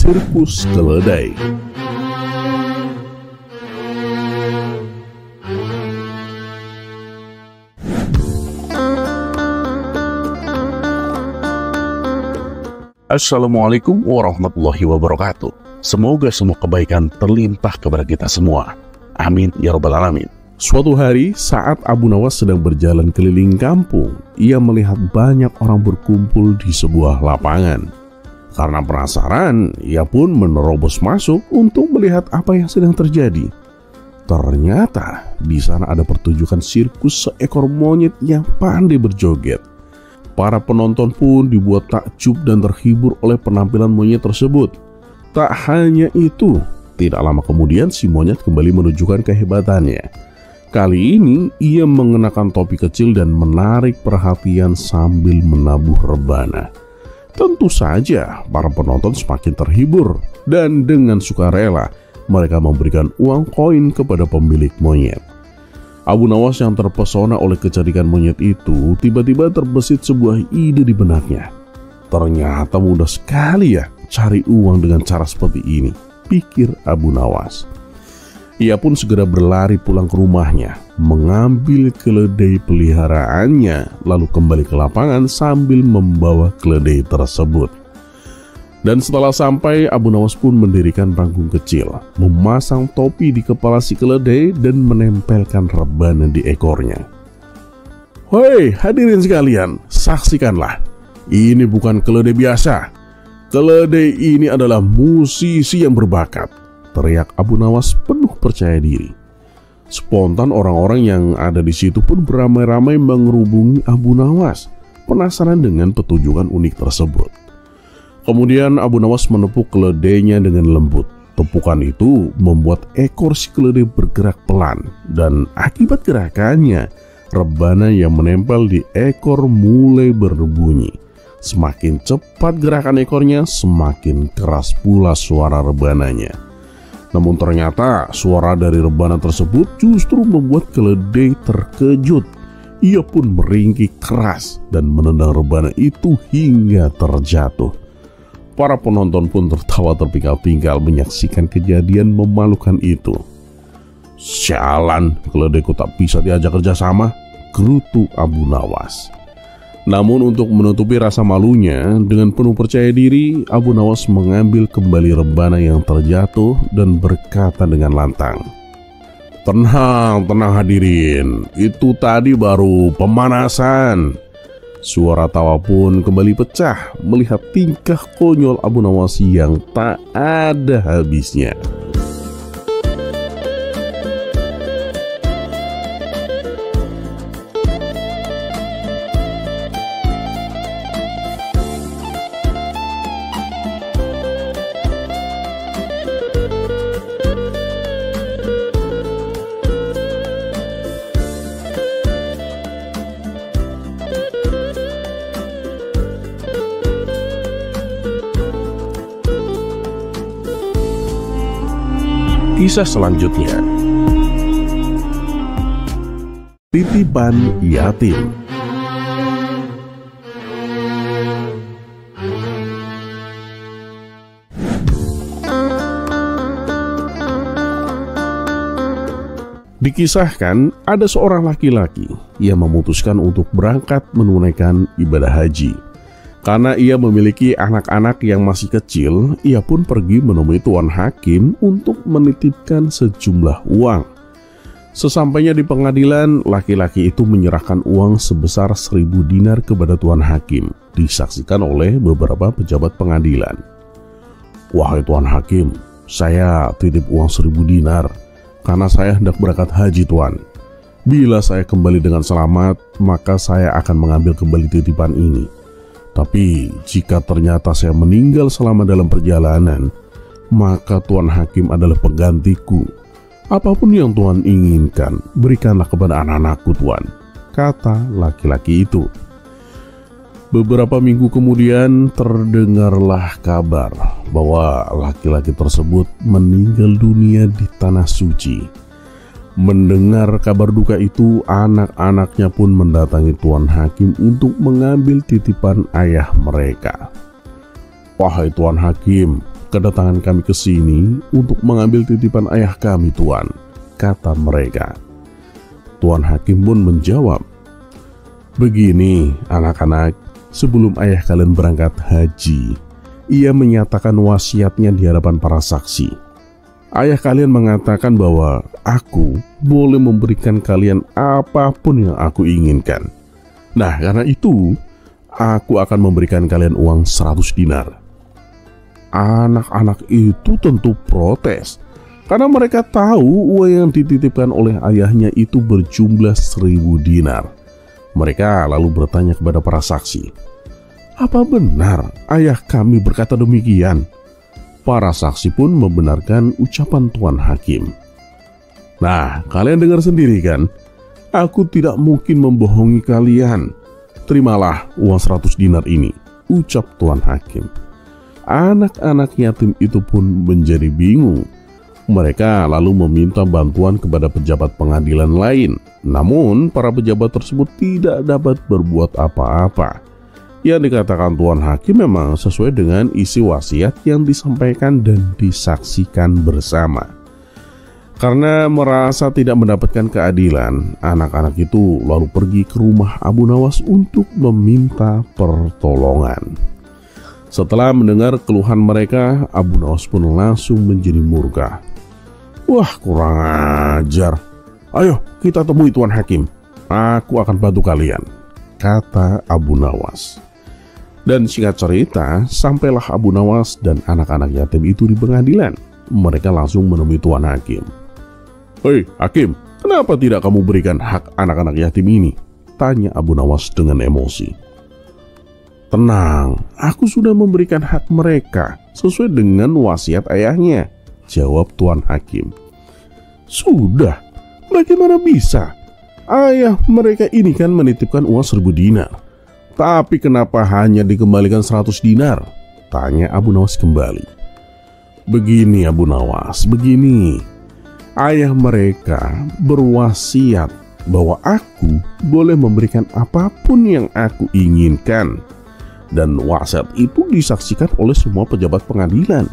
sirkus keledai. Assalamualaikum warahmatullahi wabarakatuh. Semoga semua kebaikan terlimpah kepada kita semua. Amin ya rabbal alamin. Suatu hari saat Abu Nawas sedang berjalan keliling kampung, ia melihat banyak orang berkumpul di sebuah lapangan. Karena penasaran, ia pun menerobos masuk untuk melihat apa yang sedang terjadi. Ternyata di sana ada pertunjukan sirkus seekor monyet yang pandai berjoget. Para penonton pun dibuat takjub dan terhibur oleh penampilan monyet tersebut. Tak hanya itu, tidak lama kemudian si monyet kembali menunjukkan kehebatannya. Kali ini ia mengenakan topi kecil dan menarik perhatian sambil menabuh rebana. Tentu saja para penonton semakin terhibur dan dengan sukarela mereka memberikan uang koin kepada pemilik monyet. Abu Nawas yang terpesona oleh kecantikan monyet itu tiba-tiba terbesit sebuah ide di benaknya. Ternyata mudah sekali ya cari uang dengan cara seperti ini, pikir Abu Nawas. Ia pun segera berlari pulang ke rumahnya, mengambil keledai peliharaannya, lalu kembali ke lapangan sambil membawa keledai tersebut. Dan setelah sampai, Abu Nawas pun mendirikan panggung kecil, memasang topi di kepala si keledai dan menempelkan rebana di ekornya. Hei hadirin sekalian, saksikanlah. Ini bukan keledai biasa. Keledai ini adalah musisi yang berbakat, teriak Abu Nawas penuh percaya diri. Spontan orang-orang yang ada di situ pun beramai-ramai mengerubungi Abu Nawas, penasaran dengan pertunjukan unik tersebut. Kemudian Abu Nawas menepuk keledainya dengan lembut. Tepukan itu membuat ekor si keledai bergerak pelan, dan akibat gerakannya, rebana yang menempel di ekor mulai berbunyi. Semakin cepat gerakan ekornya, semakin keras pula suara rebananya. Namun ternyata suara dari rebana tersebut justru membuat keledai terkejut. Ia pun meringkik keras dan menendang rebana itu hingga terjatuh. Para penonton pun tertawa terpingkal-pingkal menyaksikan kejadian memalukan itu. Sialan, keledaiku tak bisa diajak kerjasama, gerutu Abu Nawas. Namun untuk menutupi rasa malunya, dengan penuh percaya diri, Abu Nawas mengambil kembali rebana yang terjatuh dan berkata dengan lantang, Tenang hadirin, itu tadi baru pemanasan. Suara tawa pun kembali pecah melihat tingkah konyol Abu Nawas yang tak ada habisnya. Kisah selanjutnya, titipan yatim. Dikisahkan ada seorang laki-laki yang memutuskan untuk berangkat menunaikan ibadah haji. Karena ia memiliki anak-anak yang masih kecil, ia pun pergi menemui Tuan Hakim untuk menitipkan sejumlah uang. Sesampainya di pengadilan, laki-laki itu menyerahkan uang sebesar 1.000 dinar kepada Tuan Hakim, disaksikan oleh beberapa pejabat pengadilan. Wahai Tuan Hakim, saya titip uang 1.000 dinar, karena saya hendak berangkat haji Tuan. Bila saya kembali dengan selamat, maka saya akan mengambil kembali titipan ini. Tapi jika ternyata saya meninggal selama dalam perjalanan, maka Tuan Hakim adalah penggantiku. Apapun yang Tuan inginkan, berikanlah kepada anak-anakku Tuan, kata laki-laki itu. Beberapa minggu kemudian terdengarlah kabar bahwa laki-laki tersebut meninggal dunia di Tanah Suci. Mendengar kabar duka itu, anak-anaknya pun mendatangi Tuan Hakim untuk mengambil titipan ayah mereka. Wahai Tuan Hakim, kedatangan kami ke sini untuk mengambil titipan ayah kami, Tuan," kata mereka. Tuan Hakim pun menjawab, "Begini anak-anak, sebelum ayah kalian berangkat haji, ia menyatakan wasiatnya di hadapan para saksi. Ayah kalian mengatakan bahwa aku boleh memberikan kalian apapun yang aku inginkan. Nah, karena itu aku akan memberikan kalian uang 100 dinar. Anak-anak itu tentu protes, karena mereka tahu uang yang dititipkan oleh ayahnya itu berjumlah 1000 dinar. Mereka lalu bertanya kepada para saksi, "Apa benar ayah kami berkata demikian?" Para saksi pun membenarkan ucapan Tuan Hakim. "Nah, kalian dengar sendiri kan? Aku tidak mungkin membohongi kalian. Terimalah uang 100 dinar ini," ucap Tuan Hakim. Anak-anak yatim itu pun menjadi bingung. Mereka lalu meminta bantuan kepada pejabat pengadilan lain. Namun para pejabat tersebut tidak dapat berbuat apa-apa. Yang dikatakan Tuan Hakim memang sesuai dengan isi wasiat yang disampaikan dan disaksikan bersama. Karena merasa tidak mendapatkan keadilan, anak-anak itu lalu pergi ke rumah Abu Nawas untuk meminta pertolongan. Setelah mendengar keluhan mereka, Abu Nawas pun langsung menjadi murka. "Wah, kurang ajar. Ayo kita temui Tuan Hakim. Aku akan bantu kalian," kata Abu Nawas. Dan singkat cerita, sampailah Abu Nawas dan anak-anak yatim itu di pengadilan. Mereka langsung menemui Tuan Hakim. "Hei Hakim, kenapa tidak kamu berikan hak anak-anak yatim ini?" tanya Abu Nawas dengan emosi. "Tenang, aku sudah memberikan hak mereka sesuai dengan wasiat ayahnya," jawab Tuan Hakim. "Sudah, bagaimana bisa? Ayah mereka ini kan menitipkan uang 1000 dinar. Tapi kenapa hanya dikembalikan 100 dinar? Tanya Abu Nawas kembali. "Begini Abu Nawas, begini. Ayah mereka berwasiat bahwa aku boleh memberikan apapun yang aku inginkan. Dan wasiat itu disaksikan oleh semua pejabat pengadilan.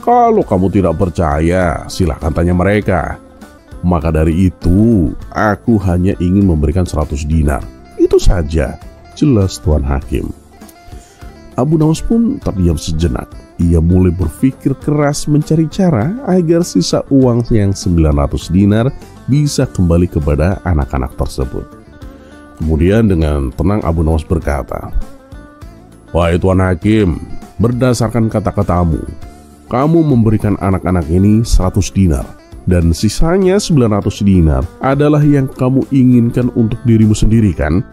Kalau kamu tidak percaya, silahkan tanya mereka. Maka dari itu, aku hanya ingin memberikan 100 dinar. Itu saja," jelas Tuan Hakim. Abu Nawas pun terdiam sejenak. Ia mulai berpikir keras mencari cara agar sisa uang yang 900 dinar bisa kembali kepada anak-anak tersebut. Kemudian dengan tenang Abu Nawas berkata, "Wahai Tuan Hakim, berdasarkan kata-katamu, kamu memberikan anak-anak ini 100 dinar. Dan sisanya 900 dinar adalah yang kamu inginkan untuk dirimu sendiri kan?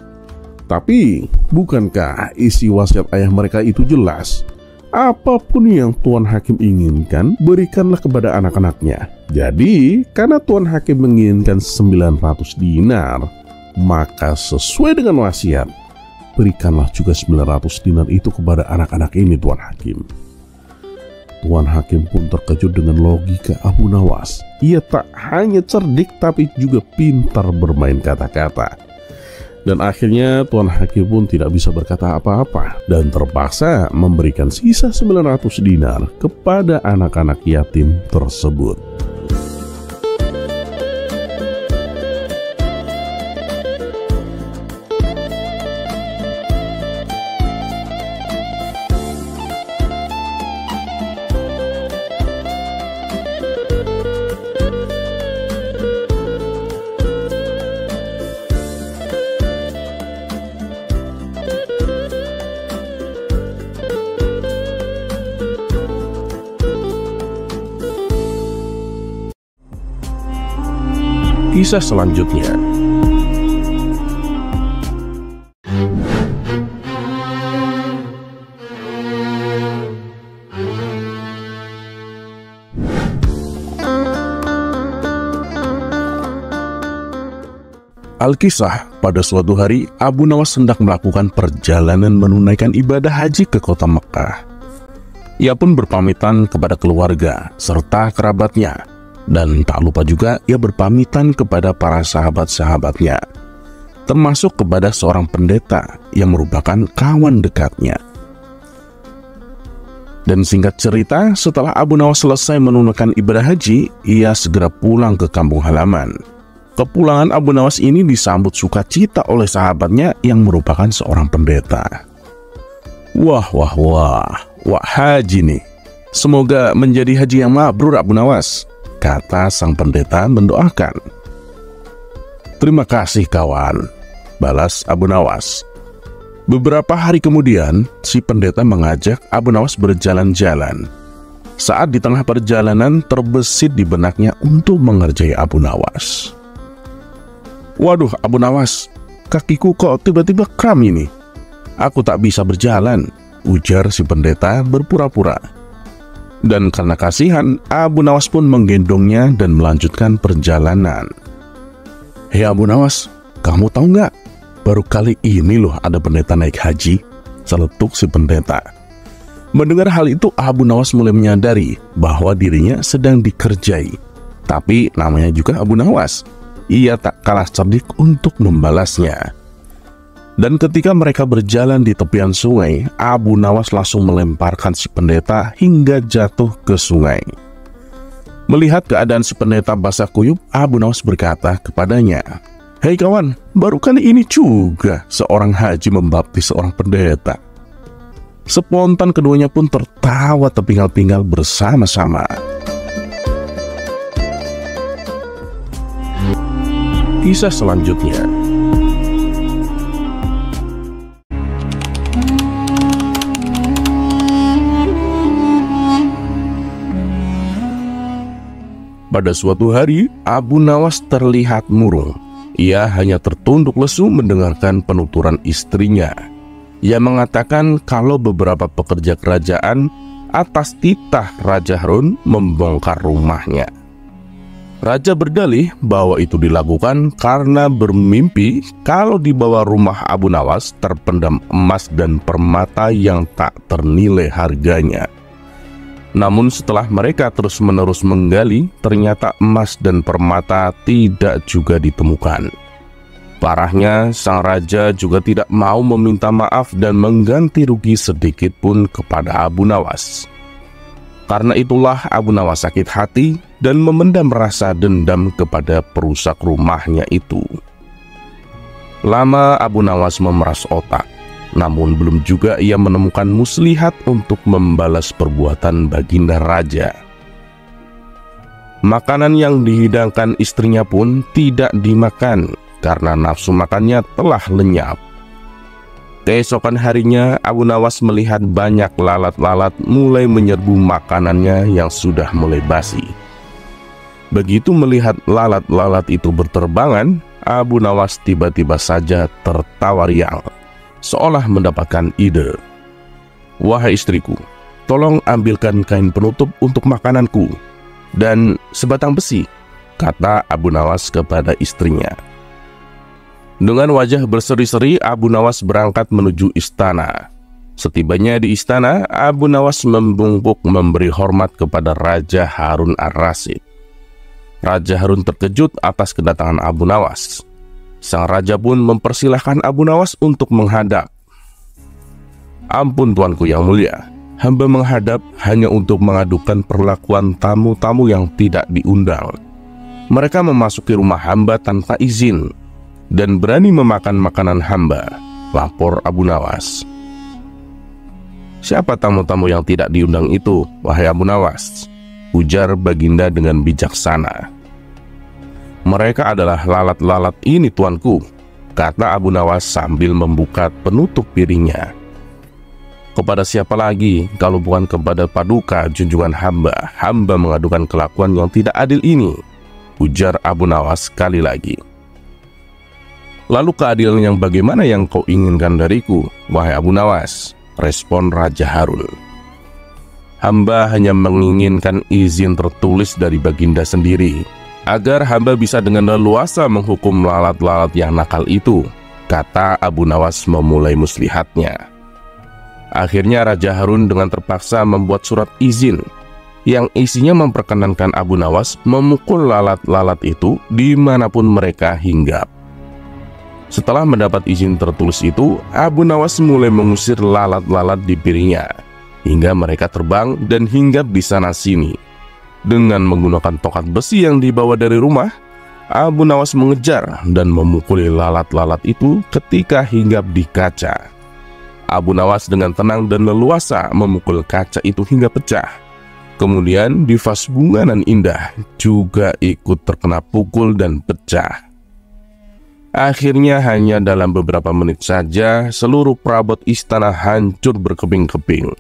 Tapi bukankah isi wasiat ayah mereka itu jelas? Apapun yang Tuan Hakim inginkan, berikanlah kepada anak-anaknya. Jadi karena Tuan Hakim menginginkan 900 dinar, maka sesuai dengan wasiat, berikanlah juga 900 dinar itu kepada anak-anak ini, Tuan Hakim." Tuan Hakim pun terkejut dengan logika Abu Nawas. Ia tak hanya cerdik tapi juga pintar bermain kata-kata. Dan akhirnya Tuan Hakim pun tidak bisa berkata apa-apa dan terpaksa memberikan sisa 900 dinar kepada anak-anak yatim tersebut. Kisah selanjutnya. Alkisah, pada suatu hari Abu Nawas hendak melakukan perjalanan menunaikan ibadah haji ke kota Mekah. Ia pun berpamitan kepada keluarga serta kerabatnya. Dan tak lupa juga ia berpamitan kepada para sahabat-sahabatnya, termasuk kepada seorang pendeta yang merupakan kawan dekatnya. Dan singkat cerita, setelah Abu Nawas selesai menunaikan ibadah haji, ia segera pulang ke kampung halaman. Kepulangan Abu Nawas ini disambut sukacita oleh sahabatnya yang merupakan seorang pendeta. Wah, haji nih. Semoga menjadi haji yang mabrur Abu Nawas, kata sang pendeta mendoakan. Terima kasih kawan, balas Abu Nawas. Beberapa hari kemudian, si pendeta mengajak Abu Nawas berjalan-jalan. Saat di tengah perjalanan, terbesit di benaknya untuk mengerjai Abu Nawas. Waduh Abu Nawas, kakiku kok tiba-tiba kram ini. Aku tak bisa berjalan, ujar si pendeta berpura-pura. Dan karena kasihan, Abu Nawas pun menggendongnya dan melanjutkan perjalanan. Hei Abu Nawas, kamu tahu nggak? Baru kali ini loh ada pendeta naik haji, seletuk si pendeta. Mendengar hal itu, Abu Nawas mulai menyadari bahwa dirinya sedang dikerjai. Tapi namanya juga Abu Nawas. Ia tak kalah cerdik untuk membalasnya. Dan ketika mereka berjalan di tepian sungai, Abu Nawas langsung melemparkan si pendeta hingga jatuh ke sungai. Melihat keadaan si pendeta basah kuyup, Abu Nawas berkata kepadanya, "Hei kawan, baru kali ini juga seorang haji membaptis seorang pendeta." Spontan keduanya pun tertawa terpinggal-pinggal bersama-sama. Kisah selanjutnya. Pada suatu hari, Abu Nawas terlihat murung. Ia hanya tertunduk lesu mendengarkan penuturan istrinya. Ia mengatakan kalau beberapa pekerja kerajaan atas titah Raja Harun membongkar rumahnya. Raja berdalih bahwa itu dilakukan karena bermimpi kalau di bawah rumah Abu Nawas terpendam emas dan permata yang tak ternilai harganya. Namun setelah mereka terus-menerus menggali, ternyata emas dan permata tidak juga ditemukan. Parahnya, sang raja juga tidak mau meminta maaf dan mengganti rugi sedikit pun kepada Abu Nawas. Karena itulah Abu Nawas sakit hati dan memendam rasa dendam kepada perusak rumahnya itu. Lama Abu Nawas memeras otak, namun belum juga ia menemukan muslihat untuk membalas perbuatan baginda raja. Makanan yang dihidangkan istrinya pun tidak dimakan karena nafsu makannya telah lenyap. Keesokan harinya, Abu Nawas melihat banyak lalat-lalat mulai menyerbu makanannya yang sudah mulai basi. Begitu melihat lalat-lalat itu berterbangan, Abu Nawas tiba-tiba saja tertawa riang, seolah mendapatkan ide. "Wahai istriku, tolong ambilkan kain penutup untuk makananku dan sebatang besi," kata Abu Nawas kepada istrinya. Dengan wajah berseri-seri, Abu Nawas berangkat menuju istana. Setibanya di istana, Abu Nawas membungkuk memberi hormat kepada Raja Harun ar-Rasyid. Raja Harun terkejut atas kedatangan Abu Nawas. Sang raja pun mempersilahkan Abu Nawas untuk menghadap. "Ampun tuanku yang mulia, hamba menghadap hanya untuk mengadukan perlakuan tamu-tamu yang tidak diundang. Mereka memasuki rumah hamba tanpa izin dan berani memakan makanan hamba," lapor Abu Nawas. "Siapa tamu-tamu yang tidak diundang itu, wahai Abu Nawas?" ujar baginda dengan bijaksana. "Mereka adalah lalat-lalat ini tuanku," kata Abu Nawas sambil membuka penutup piringnya. "Kepada siapa lagi kalau bukan kepada paduka junjungan hamba, hamba mengadukan kelakuan yang tidak adil ini," ujar Abu Nawas sekali lagi. "Lalu keadilan yang bagaimana yang kau inginkan dariku, wahai Abu Nawas?" respon Raja Harun. "Hamba hanya menginginkan izin tertulis dari baginda sendiri, agar hamba bisa dengan leluasa menghukum lalat-lalat yang nakal itu," kata Abu Nawas memulai muslihatnya. Akhirnya Raja Harun dengan terpaksa membuat surat izin, yang isinya memperkenankan Abu Nawas memukul lalat-lalat itu dimanapun mereka hinggap. Setelah mendapat izin tertulis itu, Abu Nawas mulai mengusir lalat-lalat di piringnya. hingga mereka terbang dan hinggap di sana-sini. Dengan menggunakan tongkat besi yang dibawa dari rumah, Abu Nawas mengejar dan memukuli lalat-lalat itu ketika hinggap di kaca. Abu Nawas dengan tenang dan leluasa memukul kaca itu hingga pecah. Kemudian di vas bunga nan indah juga ikut terkena pukul dan pecah. Akhirnya hanya dalam beberapa menit saja seluruh perabot istana hancur berkeping-keping.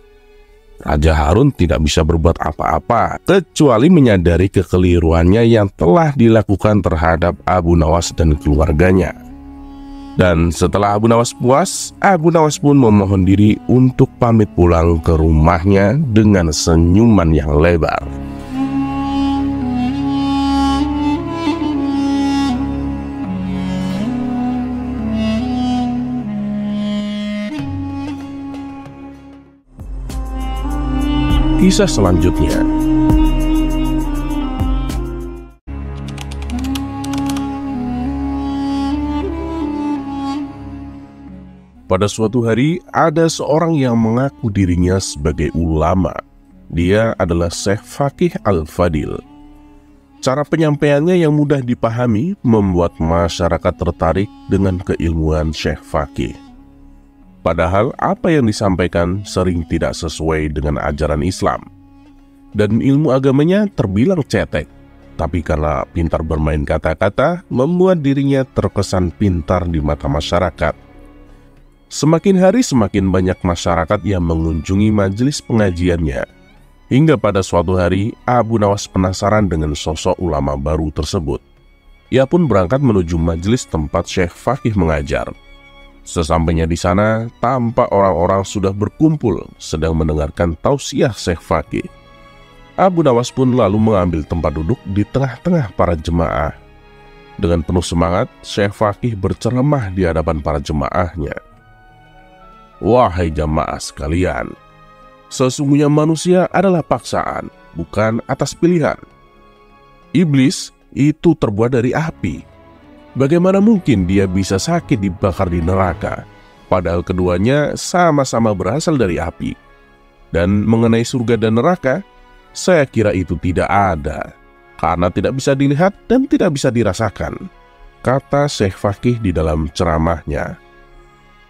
Raja Harun tidak bisa berbuat apa-apa kecuali menyadari kekeliruannya yang telah dilakukan terhadap Abu Nawas dan keluarganya. Dan setelah Abu Nawas puas, Abu Nawas pun memohon diri untuk pamit pulang ke rumahnya dengan senyuman yang lebar. Kisah selanjutnya. Pada suatu hari, ada seorang yang mengaku dirinya sebagai ulama. Dia adalah Syekh Faqih Al-Fadil. Cara penyampaiannya yang mudah dipahami membuat masyarakat tertarik dengan keilmuan Syekh Faqih. Padahal apa yang disampaikan sering tidak sesuai dengan ajaran Islam. Dan ilmu agamanya terbilang cetek. Tapi karena pintar bermain kata-kata, membuat dirinya terkesan pintar di mata masyarakat. Semakin hari semakin banyak masyarakat yang mengunjungi majelis pengajiannya. Hingga pada suatu hari, Abu Nawas penasaran dengan sosok ulama baru tersebut. Ia pun berangkat menuju majelis tempat Syekh Faqih mengajar. Sesampainya di sana, tampak orang-orang sudah berkumpul sedang mendengarkan tausiah Syekh Faqih. Abu Nawas pun lalu mengambil tempat duduk di tengah-tengah para jemaah. Dengan penuh semangat, Syekh Faqih berceramah di hadapan para jemaahnya. Wahai jamaah sekalian, sesungguhnya manusia adalah paksaan, bukan atas pilihan. Iblis itu terbuat dari api. Bagaimana mungkin dia bisa sakit dibakar di neraka, padahal keduanya sama-sama berasal dari api? Dan mengenai surga dan neraka, saya kira itu tidak ada, karena tidak bisa dilihat dan tidak bisa dirasakan, kata Syekh Faqih di dalam ceramahnya.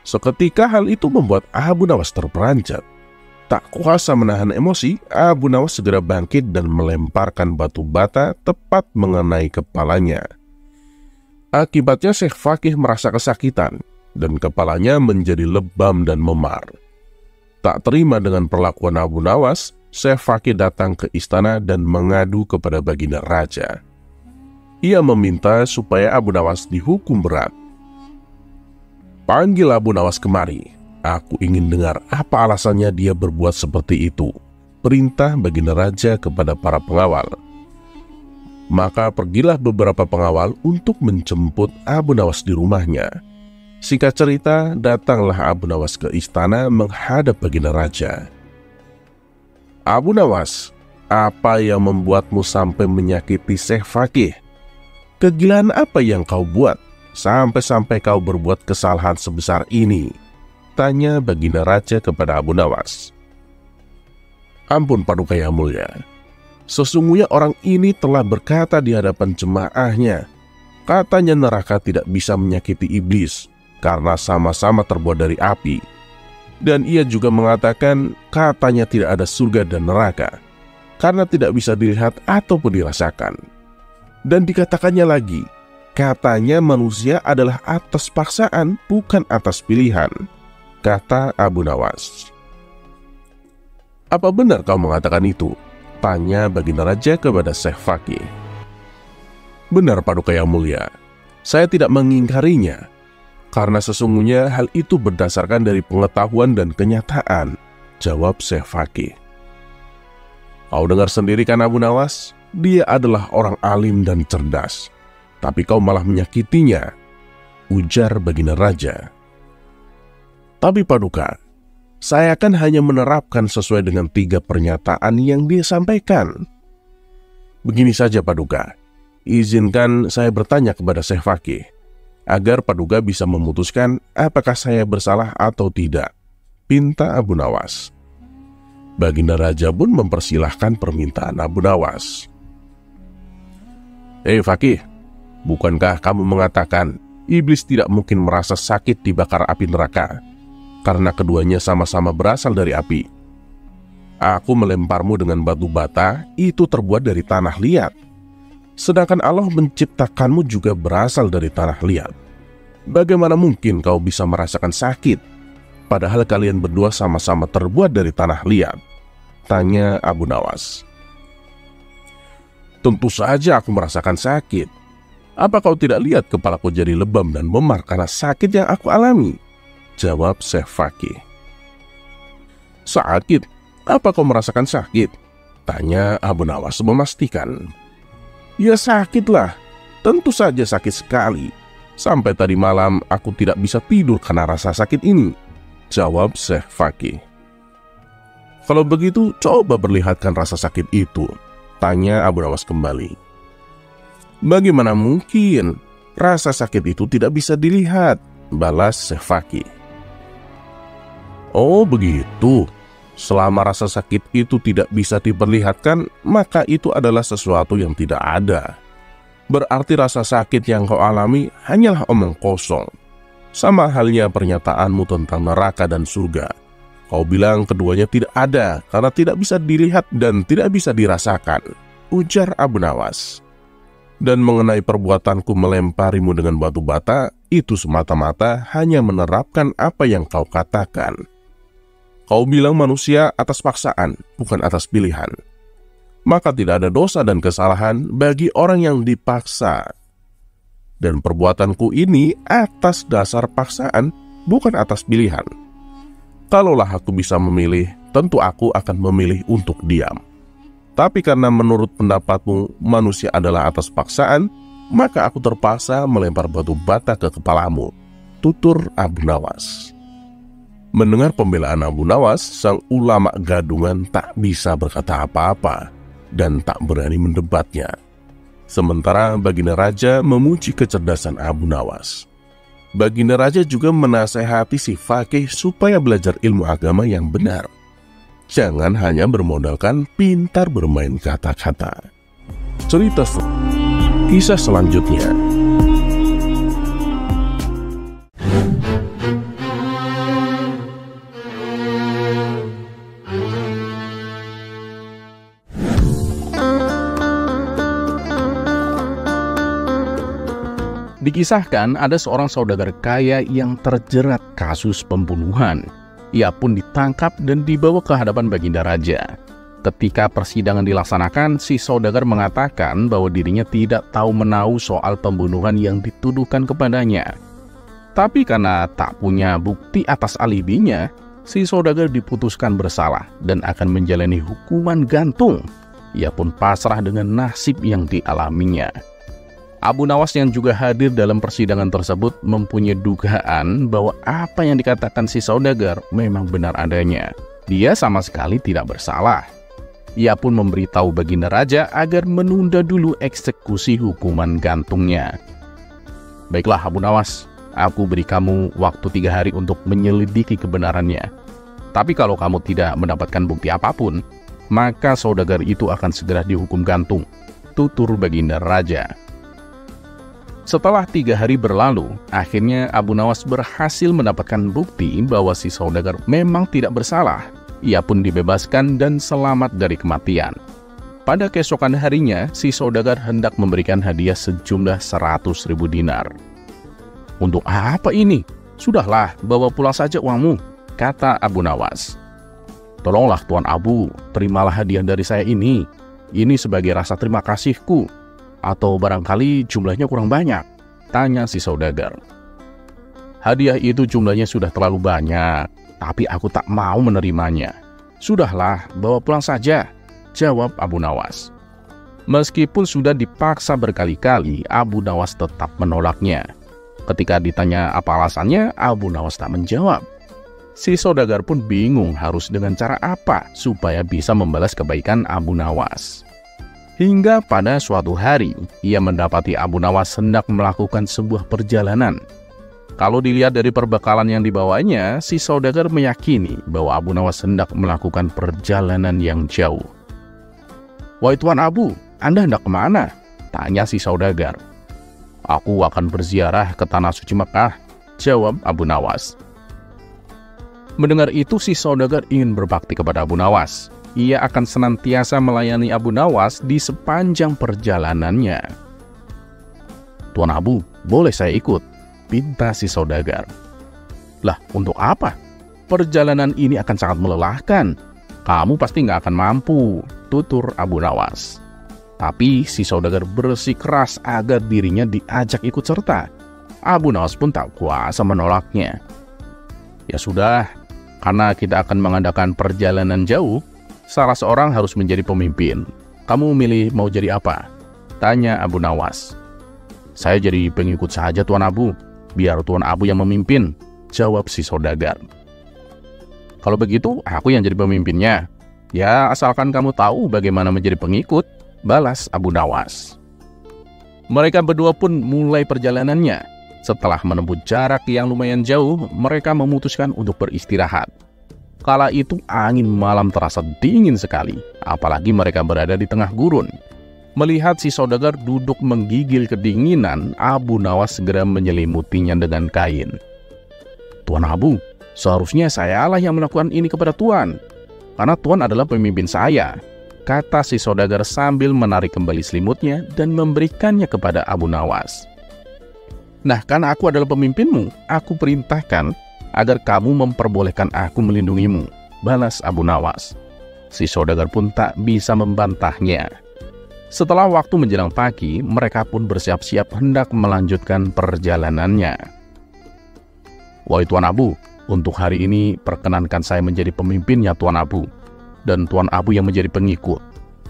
Seketika hal itu membuat Abu Nawas terperanjat. Tak kuasa menahan emosi, Abu Nawas segera bangkit dan melemparkan batu bata tepat mengenai kepalanya. Akibatnya Syekh Faqih merasa kesakitan dan kepalanya menjadi lebam dan memar. Tak terima dengan perlakuan Abu Nawas, Syekh Faqih datang ke istana dan mengadu kepada baginda raja. Ia meminta supaya Abu Nawas dihukum berat. Panggil Abu Nawas kemari. Aku ingin dengar apa alasannya dia berbuat seperti itu, perintah baginda raja kepada para pengawal. Maka pergilah beberapa pengawal untuk menjemput Abu Nawas di rumahnya. Singkat cerita, datanglah Abu Nawas ke istana menghadap baginda raja. Abu Nawas, apa yang membuatmu sampai menyakiti Syekh Faqih? Kegilaan apa yang kau buat sampai-sampai kau berbuat kesalahan sebesar ini? Tanya baginda raja kepada Abu Nawas. Ampun Paduka yang mulia, sesungguhnya orang ini telah berkata di hadapan jemaahnya, katanya neraka tidak bisa menyakiti iblis karena sama-sama terbuat dari api. Dan ia juga mengatakan katanya tidak ada surga dan neraka karena tidak bisa dilihat ataupun dirasakan. Dan dikatakannya lagi, katanya manusia adalah atas paksaan bukan atas pilihan, kata Abu Nawas. Apa benar kau mengatakan itu? Tanya baginda raja kepada Syekh Faqih. Benar Paduka yang mulia, saya tidak mengingkarinya, karena sesungguhnya hal itu berdasarkan dari pengetahuan dan kenyataan, jawab Syekh Faqih. Kau dengar sendiri kan Abu Nawas, dia adalah orang alim dan cerdas, tapi kau malah menyakitinya, ujar baginda raja. Tapi Paduka, saya kan hanya menerapkan sesuai dengan 3 pernyataan yang dia sampaikan. Begini saja Paduka, izinkan saya bertanya kepada Syekh Faqih, agar Paduka bisa memutuskan apakah saya bersalah atau tidak, pinta Abu Nawas. Baginda Raja pun mempersilahkan permintaan Abu Nawas. "Hei Fakih, bukankah kamu mengatakan iblis tidak mungkin merasa sakit dibakar api neraka, karena keduanya sama-sama berasal dari api? Aku melemparmu dengan batu bata, itu terbuat dari tanah liat. Sedangkan Allah menciptakanmu juga berasal dari tanah liat. Bagaimana mungkin kau bisa merasakan sakit, padahal kalian berdua sama-sama terbuat dari tanah liat?" tanya Abu Nawas. "Tentu saja aku merasakan sakit. Apa kau tidak lihat kepalaku jadi lebam dan memar karena sakit yang aku alami?" jawab Syekh Fakih. "Sakit? Apa kau merasakan sakit?" tanya Abu Nawas memastikan. "Ya sakitlah, tentu saja sakit sekali. Sampai tadi malam aku tidak bisa tidur karena rasa sakit ini," jawab Syekh Fakih. "Kalau begitu coba perlihatkan rasa sakit itu," tanya Abu Nawas kembali. "Bagaimana mungkin? Rasa sakit itu tidak bisa dilihat," balas Syekh Fakih. "Oh begitu. Selama rasa sakit itu tidak bisa diperlihatkan, maka itu adalah sesuatu yang tidak ada. Berarti rasa sakit yang kau alami hanyalah omong kosong. Sama halnya pernyataanmu tentang neraka dan surga. Kau bilang keduanya tidak ada karena tidak bisa dilihat dan tidak bisa dirasakan," ujar Abu Nawas. "Dan mengenai perbuatanku melemparimu dengan batu bata, itu semata-mata hanya menerapkan apa yang kau katakan. Kau bilang manusia atas paksaan, bukan atas pilihan. Maka tidak ada dosa dan kesalahan bagi orang yang dipaksa. Dan perbuatanku ini atas dasar paksaan, bukan atas pilihan. Kalaulah aku bisa memilih, tentu aku akan memilih untuk diam. Tapi karena menurut pendapatmu manusia adalah atas paksaan, maka aku terpaksa melempar batu bata ke kepalamu," tutur Abu Nawas. Mendengar pembelaan Abu Nawas, sang ulama gadungan tak bisa berkata apa-apa dan tak berani mendebatnya. Sementara Baginda Raja memuji kecerdasan Abu Nawas. Baginda Raja juga menasehati si Fakih supaya belajar ilmu agama yang benar. Jangan hanya bermodalkan pintar bermain kata-kata. Kisah selanjutnya. Dikisahkan ada seorang saudagar kaya yang terjerat kasus pembunuhan. Ia pun ditangkap dan dibawa ke hadapan Baginda Raja. Ketika persidangan dilaksanakan, si saudagar mengatakan bahwa dirinya tidak tahu menahu soal pembunuhan yang dituduhkan kepadanya. Tapi karena tak punya bukti atas alibinya, si saudagar diputuskan bersalah dan akan menjalani hukuman gantung. Ia pun pasrah dengan nasib yang dialaminya. Abu Nawas yang juga hadir dalam persidangan tersebut mempunyai dugaan bahwa apa yang dikatakan si saudagar memang benar adanya. Dia sama sekali tidak bersalah. Ia pun memberitahu Baginda Raja agar menunda dulu eksekusi hukuman gantungnya. "Baiklah Abu Nawas, aku beri kamu waktu 3 hari untuk menyelidiki kebenarannya. Tapi kalau kamu tidak mendapatkan bukti apapun, maka saudagar itu akan segera dihukum gantung," tutur Baginda Raja. Setelah 3 hari berlalu, akhirnya Abu Nawas berhasil mendapatkan bukti bahwa si saudagar memang tidak bersalah. Ia pun dibebaskan dan selamat dari kematian. Pada keesokan harinya, si saudagar hendak memberikan hadiah sejumlah 100.000 dinar. "Untuk apa ini? Sudahlah, bawa pulang saja uangmu," kata Abu Nawas. "Tolonglah Tuan Abu, terimalah hadiah dari saya ini. Ini sebagai rasa terima kasihku. Atau barangkali jumlahnya kurang banyak?" tanya si saudagar. "Hadiah itu jumlahnya sudah terlalu banyak, tapi aku tak mau menerimanya." "Sudahlah, bawa pulang saja," jawab Abu Nawas. Meskipun sudah dipaksa berkali-kali, Abu Nawas tetap menolaknya. Ketika ditanya apa alasannya, Abu Nawas tak menjawab. Si saudagar pun bingung harus dengan cara apa supaya bisa membalas kebaikan Abu Nawas. Hingga pada suatu hari, ia mendapati Abu Nawas hendak melakukan sebuah perjalanan. Kalau dilihat dari perbekalan yang dibawanya, si saudagar meyakini bahwa Abu Nawas hendak melakukan perjalanan yang jauh. "Wahai Tuan Abu, Anda hendak kemana?" tanya si saudagar. "Aku akan berziarah ke Tanah Suci Mekah," jawab Abu Nawas. Mendengar itu, si saudagar ingin berbakti kepada Abu Nawas. Ia akan senantiasa melayani Abu Nawas di sepanjang perjalanannya. "Tuan Abu, boleh saya ikut?" pinta si saudagar. "Lah, untuk apa? Perjalanan ini akan sangat melelahkan. Kamu pasti nggak akan mampu," tutur Abu Nawas. Tapi si saudagar bersikeras agar dirinya diajak ikut serta. Abu Nawas pun tak kuasa menolaknya. "Ya sudah, karena kita akan mengadakan perjalanan jauh, salah seorang harus menjadi pemimpin. Kamu milih mau jadi apa?" tanya Abu Nawas. "Saya jadi pengikut saja, Tuan Abu. Biar Tuan Abu yang memimpin," jawab si saudagar. "Kalau begitu, aku yang jadi pemimpinnya." "Ya, asalkan kamu tahu bagaimana menjadi pengikut," balas Abu Nawas. Mereka berdua pun mulai perjalanannya. Setelah menempuh jarak yang lumayan jauh, mereka memutuskan untuk beristirahat. Kala itu angin malam terasa dingin sekali, apalagi mereka berada di tengah gurun. Melihat si saudagar duduk menggigil kedinginan, Abu Nawas segera menyelimutinya dengan kain. "Tuan Abu, seharusnya sayalah yang melakukan ini kepada Tuan, karena Tuan adalah pemimpin saya," kata si saudagar sambil menarik kembali selimutnya dan memberikannya kepada Abu Nawas. "Nah, karena aku adalah pemimpinmu, aku perintahkan agar kamu memperbolehkan aku melindungimu," balas Abu Nawas. Si saudagar pun tak bisa membantahnya. Setelah waktu menjelang pagi, mereka pun bersiap-siap hendak melanjutkan perjalanannya. "Wahai Tuan Abu, untuk hari ini perkenankan saya menjadi pemimpinnya Tuan Abu, dan Tuan Abu yang menjadi pengikut.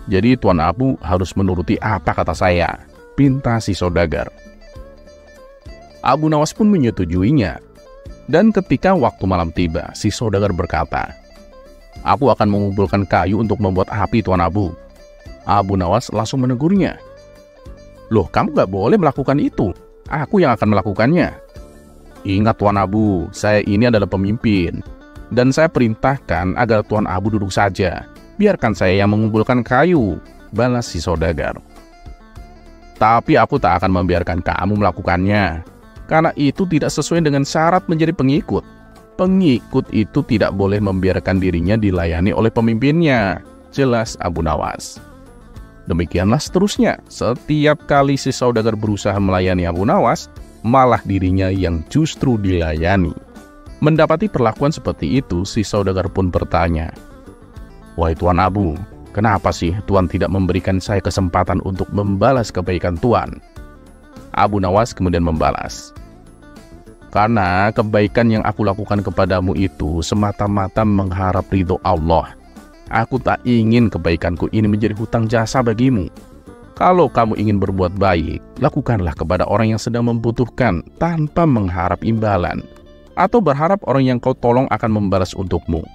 Jadi Tuan Abu harus menuruti apa kata saya," pinta si saudagar. Abu Nawas pun menyetujuinya. Dan ketika waktu malam tiba, si saudagar berkata, "Aku akan mengumpulkan kayu untuk membuat api, Tuan Abu." Abu Nawas langsung menegurnya. "Loh, kamu gak boleh melakukan itu. Aku yang akan melakukannya." "Ingat Tuan Abu, saya ini adalah pemimpin, dan saya perintahkan agar Tuan Abu duduk saja. Biarkan saya yang mengumpulkan kayu," balas si saudagar. "Tapi aku tak akan membiarkan kamu melakukannya, karena itu tidak sesuai dengan syarat menjadi pengikut. Pengikut itu tidak boleh membiarkan dirinya dilayani oleh pemimpinnya," jelas Abu Nawas. Demikianlah seterusnya. Setiap kali si saudagar berusaha melayani Abu Nawas, malah dirinya yang justru dilayani. Mendapati perlakuan seperti itu, si saudagar pun bertanya, "Wahai Tuan Abu, kenapa sih Tuan tidak memberikan saya kesempatan untuk membalas kebaikan Tuan?" Abu Nawas kemudian membalas, "Karena kebaikan yang aku lakukan kepadamu itu semata-mata mengharap ridho Allah. Aku tak ingin kebaikanku ini menjadi hutang jasa bagimu. Kalau kamu ingin berbuat baik, lakukanlah kepada orang yang sedang membutuhkan tanpa mengharap imbalan, atau berharap orang yang kau tolong akan membalas untukmu.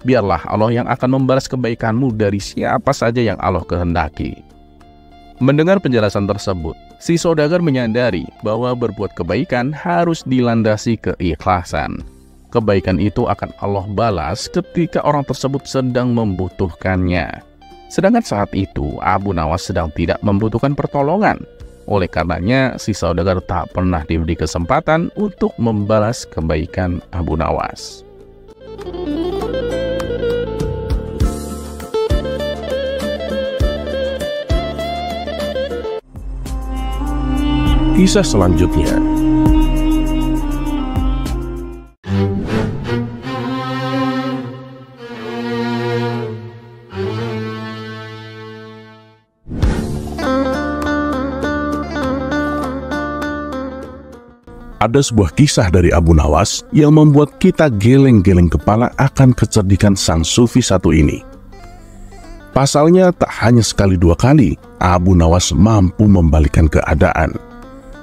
Biarlah Allah yang akan membalas kebaikanmu dari siapa saja yang Allah kehendaki." Mendengar penjelasan tersebut, si saudagar menyadari bahwa berbuat kebaikan harus dilandasi keikhlasan. Kebaikan itu akan Allah balas ketika orang tersebut sedang membutuhkannya. Sedangkan saat itu, Abu Nawas sedang tidak membutuhkan pertolongan. Oleh karenanya, si saudagar tak pernah diberi kesempatan untuk membalas kebaikan Abu Nawas. Kisah selanjutnya. Ada sebuah kisah dari Abu Nawas yang membuat kita geleng-geleng kepala akan kecerdikan sang sufi satu ini. Pasalnya tak hanya sekali dua kali Abu Nawas mampu membalikkan keadaan,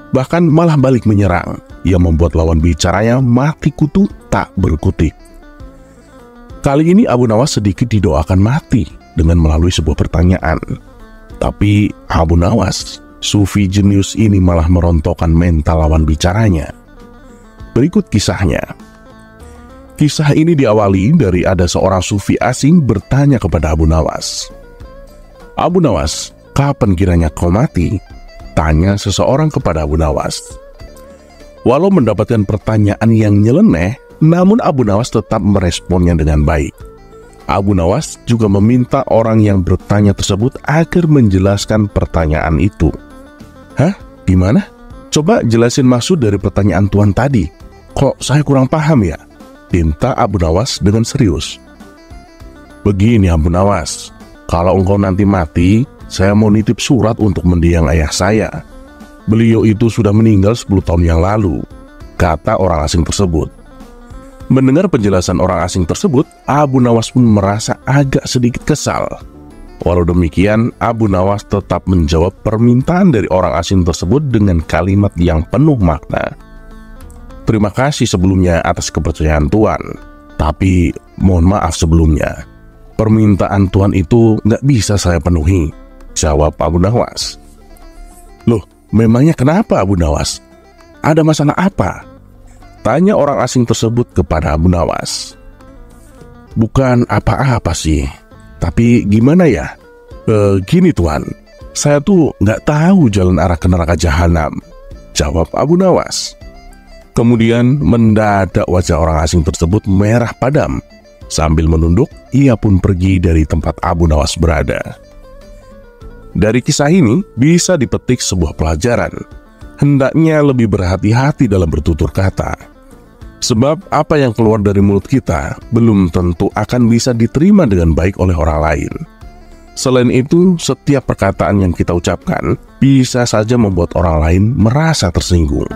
bahkan malah balik menyerang, yang membuat lawan bicaranya mati kutu tak berkutik. Kali ini Abu Nawas sedikit didoakan mati dengan melalui sebuah pertanyaan. Tapi Abu Nawas, sufi jenius ini, malah merontokkan mental lawan bicaranya. Berikut kisahnya. Kisah ini diawali dari ada seorang sufi asing bertanya kepada Abu Nawas. "Abu Nawas, kapan kiranya kau mati?" tanya seseorang kepada Abu Nawas. Walau mendapatkan pertanyaan yang nyeleneh, namun Abu Nawas tetap meresponnya dengan baik. Abu Nawas juga meminta orang yang bertanya tersebut agar menjelaskan pertanyaan itu. "Hah? Gimana? Coba jelasin maksud dari pertanyaan Tuan tadi. Kok saya kurang paham ya?" pinta Abu Nawas dengan serius. "Begini Abu Nawas, kalau engkau nanti mati, saya mau nitip surat untuk mendiang ayah saya. Beliau itu sudah meninggal 10 tahun yang lalu," kata orang asing tersebut. Mendengar penjelasan orang asing tersebut, Abu Nawas pun merasa agak sedikit kesal. Walau demikian, Abu Nawas tetap menjawab permintaan dari orang asing tersebut dengan kalimat yang penuh makna. "Terima kasih sebelumnya atas kepercayaan Tuan, tapi mohon maaf sebelumnya. Permintaan Tuan itu nggak bisa saya penuhi," jawab Abu Nawas. "Loh, memangnya kenapa Abu Nawas? Ada masalah apa?" tanya orang asing tersebut kepada Abu Nawas. "Bukan apa-apa sih, tapi gimana ya? Gini Tuan, saya tuh nggak tahu jalan arah ke neraka jahanam," jawab Abu Nawas. Kemudian mendadak wajah orang asing tersebut merah padam. Sambil menunduk, ia pun pergi dari tempat Abu Nawas berada. Dari kisah ini bisa dipetik sebuah pelajaran. Hendaknya lebih berhati-hati dalam bertutur kata. Sebab apa yang keluar dari mulut kita belum tentu akan bisa diterima dengan baik oleh orang lain. Selain itu, setiap perkataan yang kita ucapkan bisa saja membuat orang lain merasa tersinggung.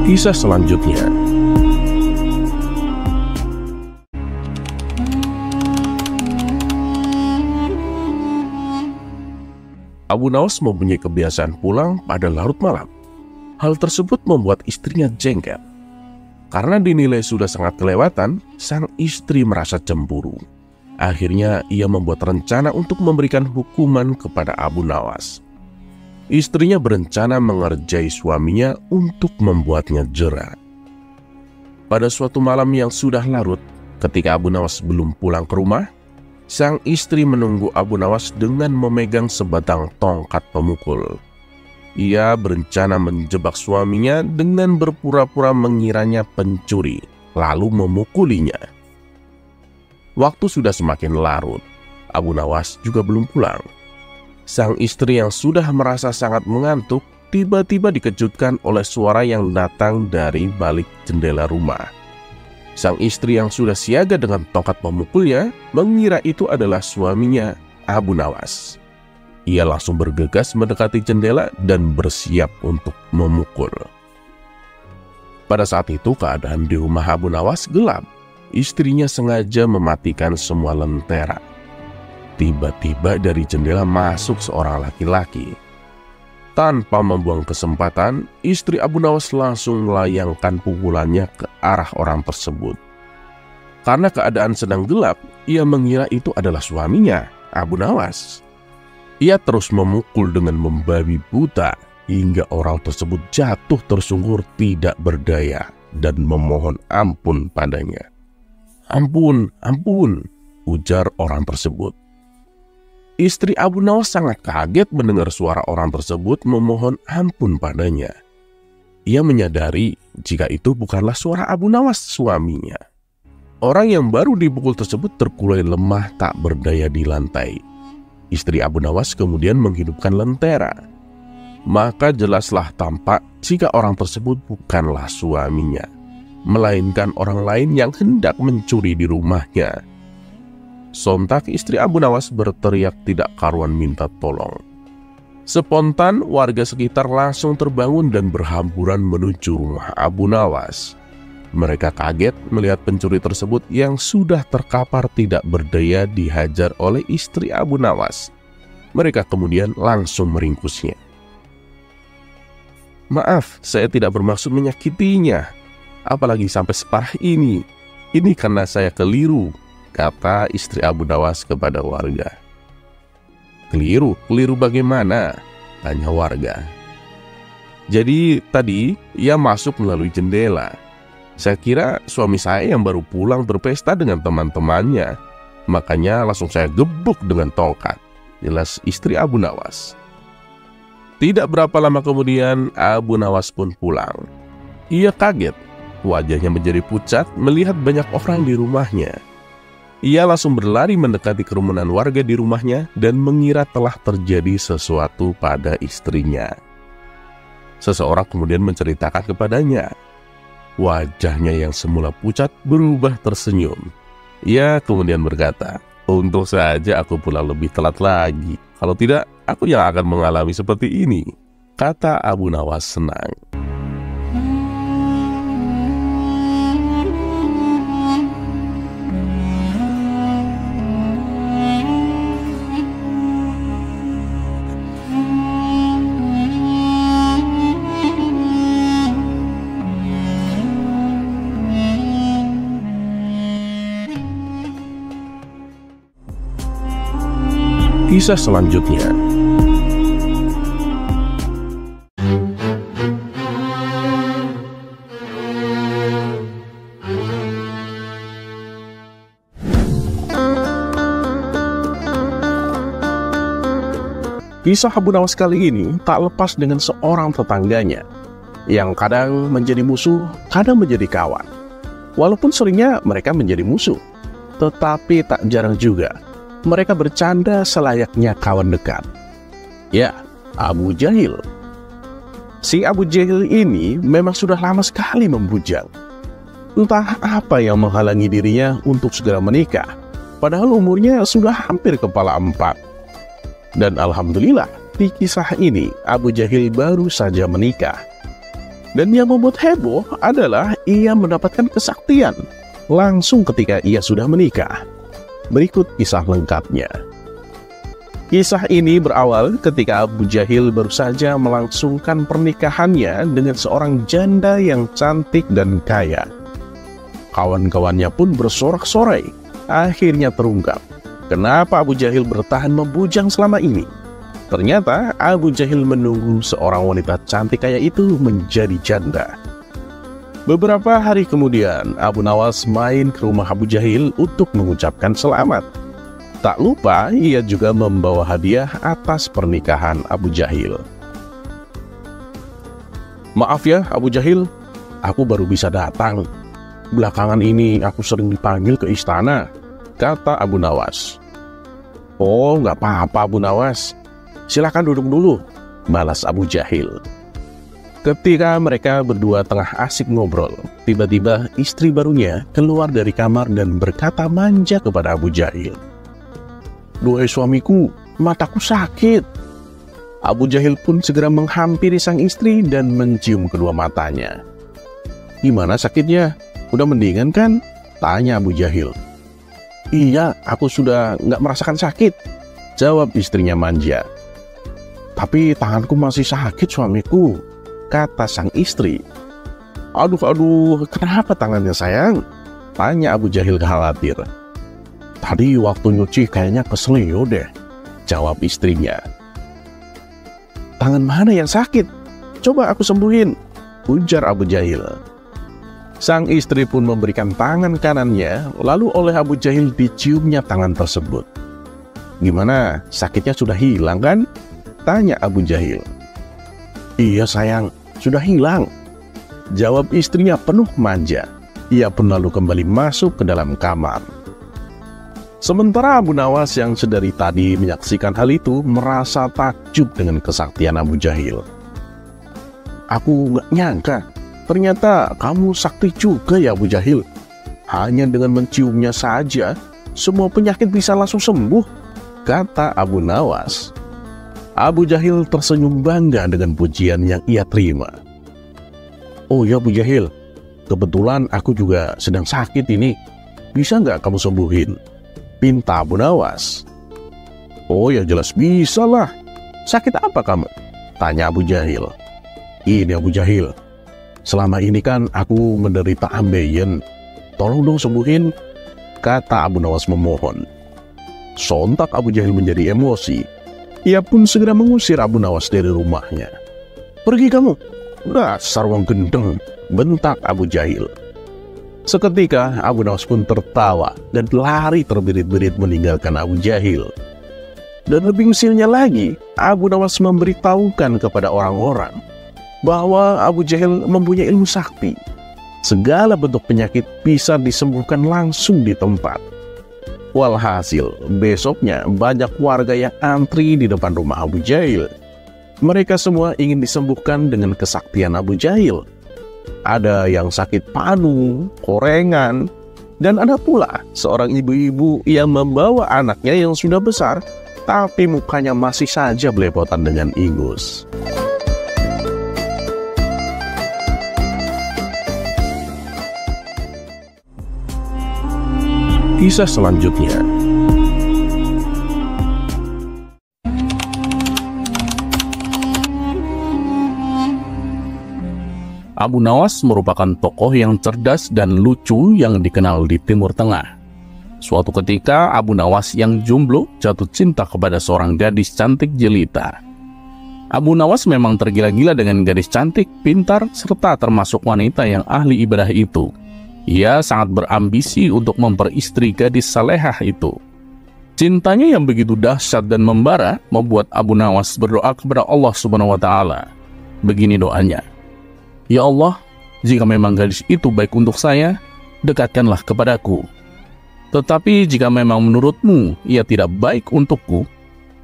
Kisah selanjutnya. Abu Nawas mempunyai kebiasaan pulang pada larut malam. Hal tersebut membuat istrinya jengkel. Karena dinilai sudah sangat kelewatan, sang istri merasa cemburu. Akhirnya ia membuat rencana untuk memberikan hukuman kepada Abu Nawas. Istrinya berencana mengerjai suaminya untuk membuatnya jera. Pada suatu malam yang sudah larut, ketika Abu Nawas belum pulang ke rumah, sang istri menunggu Abu Nawas dengan memegang sebatang tongkat pemukul. Ia berencana menjebak suaminya dengan berpura-pura mengiranya pencuri, lalu memukulinya. Waktu sudah semakin larut, Abu Nawas juga belum pulang. Sang istri yang sudah merasa sangat mengantuk tiba-tiba dikejutkan oleh suara yang datang dari balik jendela rumah. Sang istri yang sudah siaga dengan tongkat pemukulnya mengira itu adalah suaminya, Abu Nawas. Ia langsung bergegas mendekati jendela dan bersiap untuk memukul. Pada saat itu keadaan di rumah Abu Nawas gelap. Istrinya sengaja mematikan semua lentera. Tiba-tiba dari jendela masuk seorang laki-laki. Tanpa membuang kesempatan, istri Abu Nawas langsung melayangkan pukulannya ke arah orang tersebut. Karena keadaan sedang gelap, ia mengira itu adalah suaminya, Abu Nawas. Ia terus memukul dengan membabi buta hingga orang tersebut jatuh tersungkur tidak berdaya dan memohon ampun padanya. "Ampun, ampun," ujar orang tersebut. Istri Abu Nawas sangat kaget mendengar suara orang tersebut memohon ampun padanya. Ia menyadari jika itu bukanlah suara Abu Nawas suaminya. Orang yang baru dipukul tersebut terkulai lemah tak berdaya di lantai. Istri Abu Nawas kemudian menghidupkan lentera. Maka jelaslah tampak jika orang tersebut bukanlah suaminya, melainkan orang lain yang hendak mencuri di rumahnya. Sontak istri Abu Nawas berteriak tidak karuan minta tolong. Spontan warga sekitar langsung terbangun dan berhamburan menuju rumah Abu Nawas. Mereka kaget melihat pencuri tersebut yang sudah terkapar tidak berdaya dihajar oleh istri Abu Nawas. Mereka kemudian langsung meringkusnya. "Maaf, saya tidak bermaksud menyakitinya. Apalagi sampai separah ini. Ini karena saya keliru," kata istri Abu Nawas kepada warga. Keliru? Keliru bagaimana? Tanya warga. Jadi tadi ia masuk melalui jendela. Saya kira suami saya yang baru pulang berpesta dengan teman-temannya. Makanya langsung saya gebuk dengan tongkat. Jelas istri Abu Nawas. Tidak berapa lama kemudian Abu Nawas pun pulang. Ia kaget. Wajahnya menjadi pucat melihat banyak orang di rumahnya. Ia langsung berlari mendekati kerumunan warga di rumahnya dan mengira telah terjadi sesuatu pada istrinya. Seseorang kemudian menceritakan kepadanya. Wajahnya yang semula pucat berubah tersenyum. Ia kemudian berkata, "Untung saja aku pulang lebih telat lagi. Kalau tidak, aku yang akan mengalami seperti ini," kata Abu Nawas senang. Kisah selanjutnya. Kisah Abu Nawas kali ini tak lepas dengan seorang tetangganya yang kadang menjadi musuh, kadang menjadi kawan. Walaupun seringnya mereka menjadi musuh, tetapi tak jarang juga mereka bercanda selayaknya kawan dekat. Ya, Abu Jahil. Si Abu Jahil ini memang sudah lama sekali membujang. Entah apa yang menghalangi dirinya untuk segera menikah, padahal umurnya sudah hampir kepala 4. Dan alhamdulillah, di kisah ini Abu Jahil baru saja menikah. Dan yang membuat heboh adalah ia mendapatkan kesaktian langsung ketika ia sudah menikah. Berikut kisah lengkapnya. Kisah ini berawal ketika Abu Jahil baru saja melangsungkan pernikahannya dengan seorang janda yang cantik dan kaya. Kawan-kawannya pun bersorak-sorai. Akhirnya terungkap kenapa Abu Jahil bertahan membujang selama ini. Ternyata Abu Jahil menunggu seorang wanita cantik kaya itu menjadi janda. Beberapa hari kemudian, Abu Nawas main ke rumah Abu Jahil untuk mengucapkan selamat. Tak lupa, ia juga membawa hadiah atas pernikahan Abu Jahil. "Maaf ya, Abu Jahil, aku baru bisa datang. Belakangan ini aku sering dipanggil ke istana," kata Abu Nawas. "Oh, nggak apa-apa Abu Nawas. Silakan duduk dulu," balas Abu Jahil. Ketika mereka berdua tengah asik ngobrol, tiba-tiba istri barunya keluar dari kamar dan berkata manja kepada Abu Jahil. "Duhai suamiku, mataku sakit." Abu Jahil pun segera menghampiri sang istri dan mencium kedua matanya. "Gimana sakitnya? Udah mendingan kan?" tanya Abu Jahil. "Iya, aku sudah nggak merasakan sakit," jawab istrinya manja. "Tapi tanganku masih sakit suamiku," kata sang istri. Aduh, kenapa tangannya sayang?" tanya Abu Jahil khawatir. "Tadi waktu nyuci kayaknya keselio deh," jawab istrinya. "Tangan mana yang sakit? Coba aku sembuhin," ujar Abu Jahil. Sang istri pun memberikan tangan kanannya, lalu oleh Abu Jahil diciumnya tangan tersebut. "Gimana, sakitnya sudah hilang kan?" tanya Abu Jahil. "Iya sayang, sudah hilang," jawab istrinya penuh manja. Ia pun lalu kembali masuk ke dalam kamar. Sementara Abu Nawas yang sedari tadi menyaksikan hal itu merasa takjub dengan kesaktian Abu Jahil. "Aku nggak nyangka, ternyata kamu sakti juga ya Abu Jahil. Hanya dengan menciumnya saja, semua penyakit bisa langsung sembuh," kata Abu Nawas. Abu Jahil tersenyum bangga dengan pujian yang ia terima. "Oh ya Abu Jahil, kebetulan aku juga sedang sakit ini. Bisa nggak kamu sembuhin?" pinta Abu Nawas. "Oh ya jelas bisa lah. Sakit apa kamu?" tanya Abu Jahil. "Ini Abu Jahil, selama ini kan aku menderita ambeien. Tolong dong sembuhin," kata Abu Nawas memohon. Sontak Abu Jahil menjadi emosi. Ia pun segera mengusir Abu Nawas dari rumahnya. "Pergi kamu, dasar wong gendeng," bentak Abu Jahil. Seketika Abu Nawas pun tertawa dan lari terbirit-birit meninggalkan Abu Jahil. Dan lebih usilnya lagi, Abu Nawas memberitahukan kepada orang-orang bahwa Abu Jahil mempunyai ilmu sakti. Segala bentuk penyakit bisa disembuhkan langsung di tempat. Walhasil, besoknya banyak warga yang antri di depan rumah Abu Jahil. Mereka semua ingin disembuhkan dengan kesaktian Abu Jahil. Ada yang sakit panu, korengan, dan ada pula seorang ibu-ibu yang membawa anaknya yang sudah besar, tapi mukanya masih saja belepotan dengan ingus. Kisah selanjutnya. Abu Nawas merupakan tokoh yang cerdas dan lucu yang dikenal di Timur Tengah. Suatu ketika, Abu Nawas yang jomblo jatuh cinta kepada seorang gadis cantik jelita. Abu Nawas memang tergila-gila dengan gadis cantik, pintar, serta termasuk wanita yang ahli ibadah itu. Ia sangat berambisi untuk memperistri gadis salehah itu. Cintanya yang begitu dahsyat dan membara membuat Abu Nawas berdoa kepada Allah Subhanahu wa Ta'ala. Begini doanya, "Ya Allah, jika memang gadis itu baik untuk saya, dekatkanlah kepadaku. Tetapi jika memang menurutmu ia tidak baik untukku,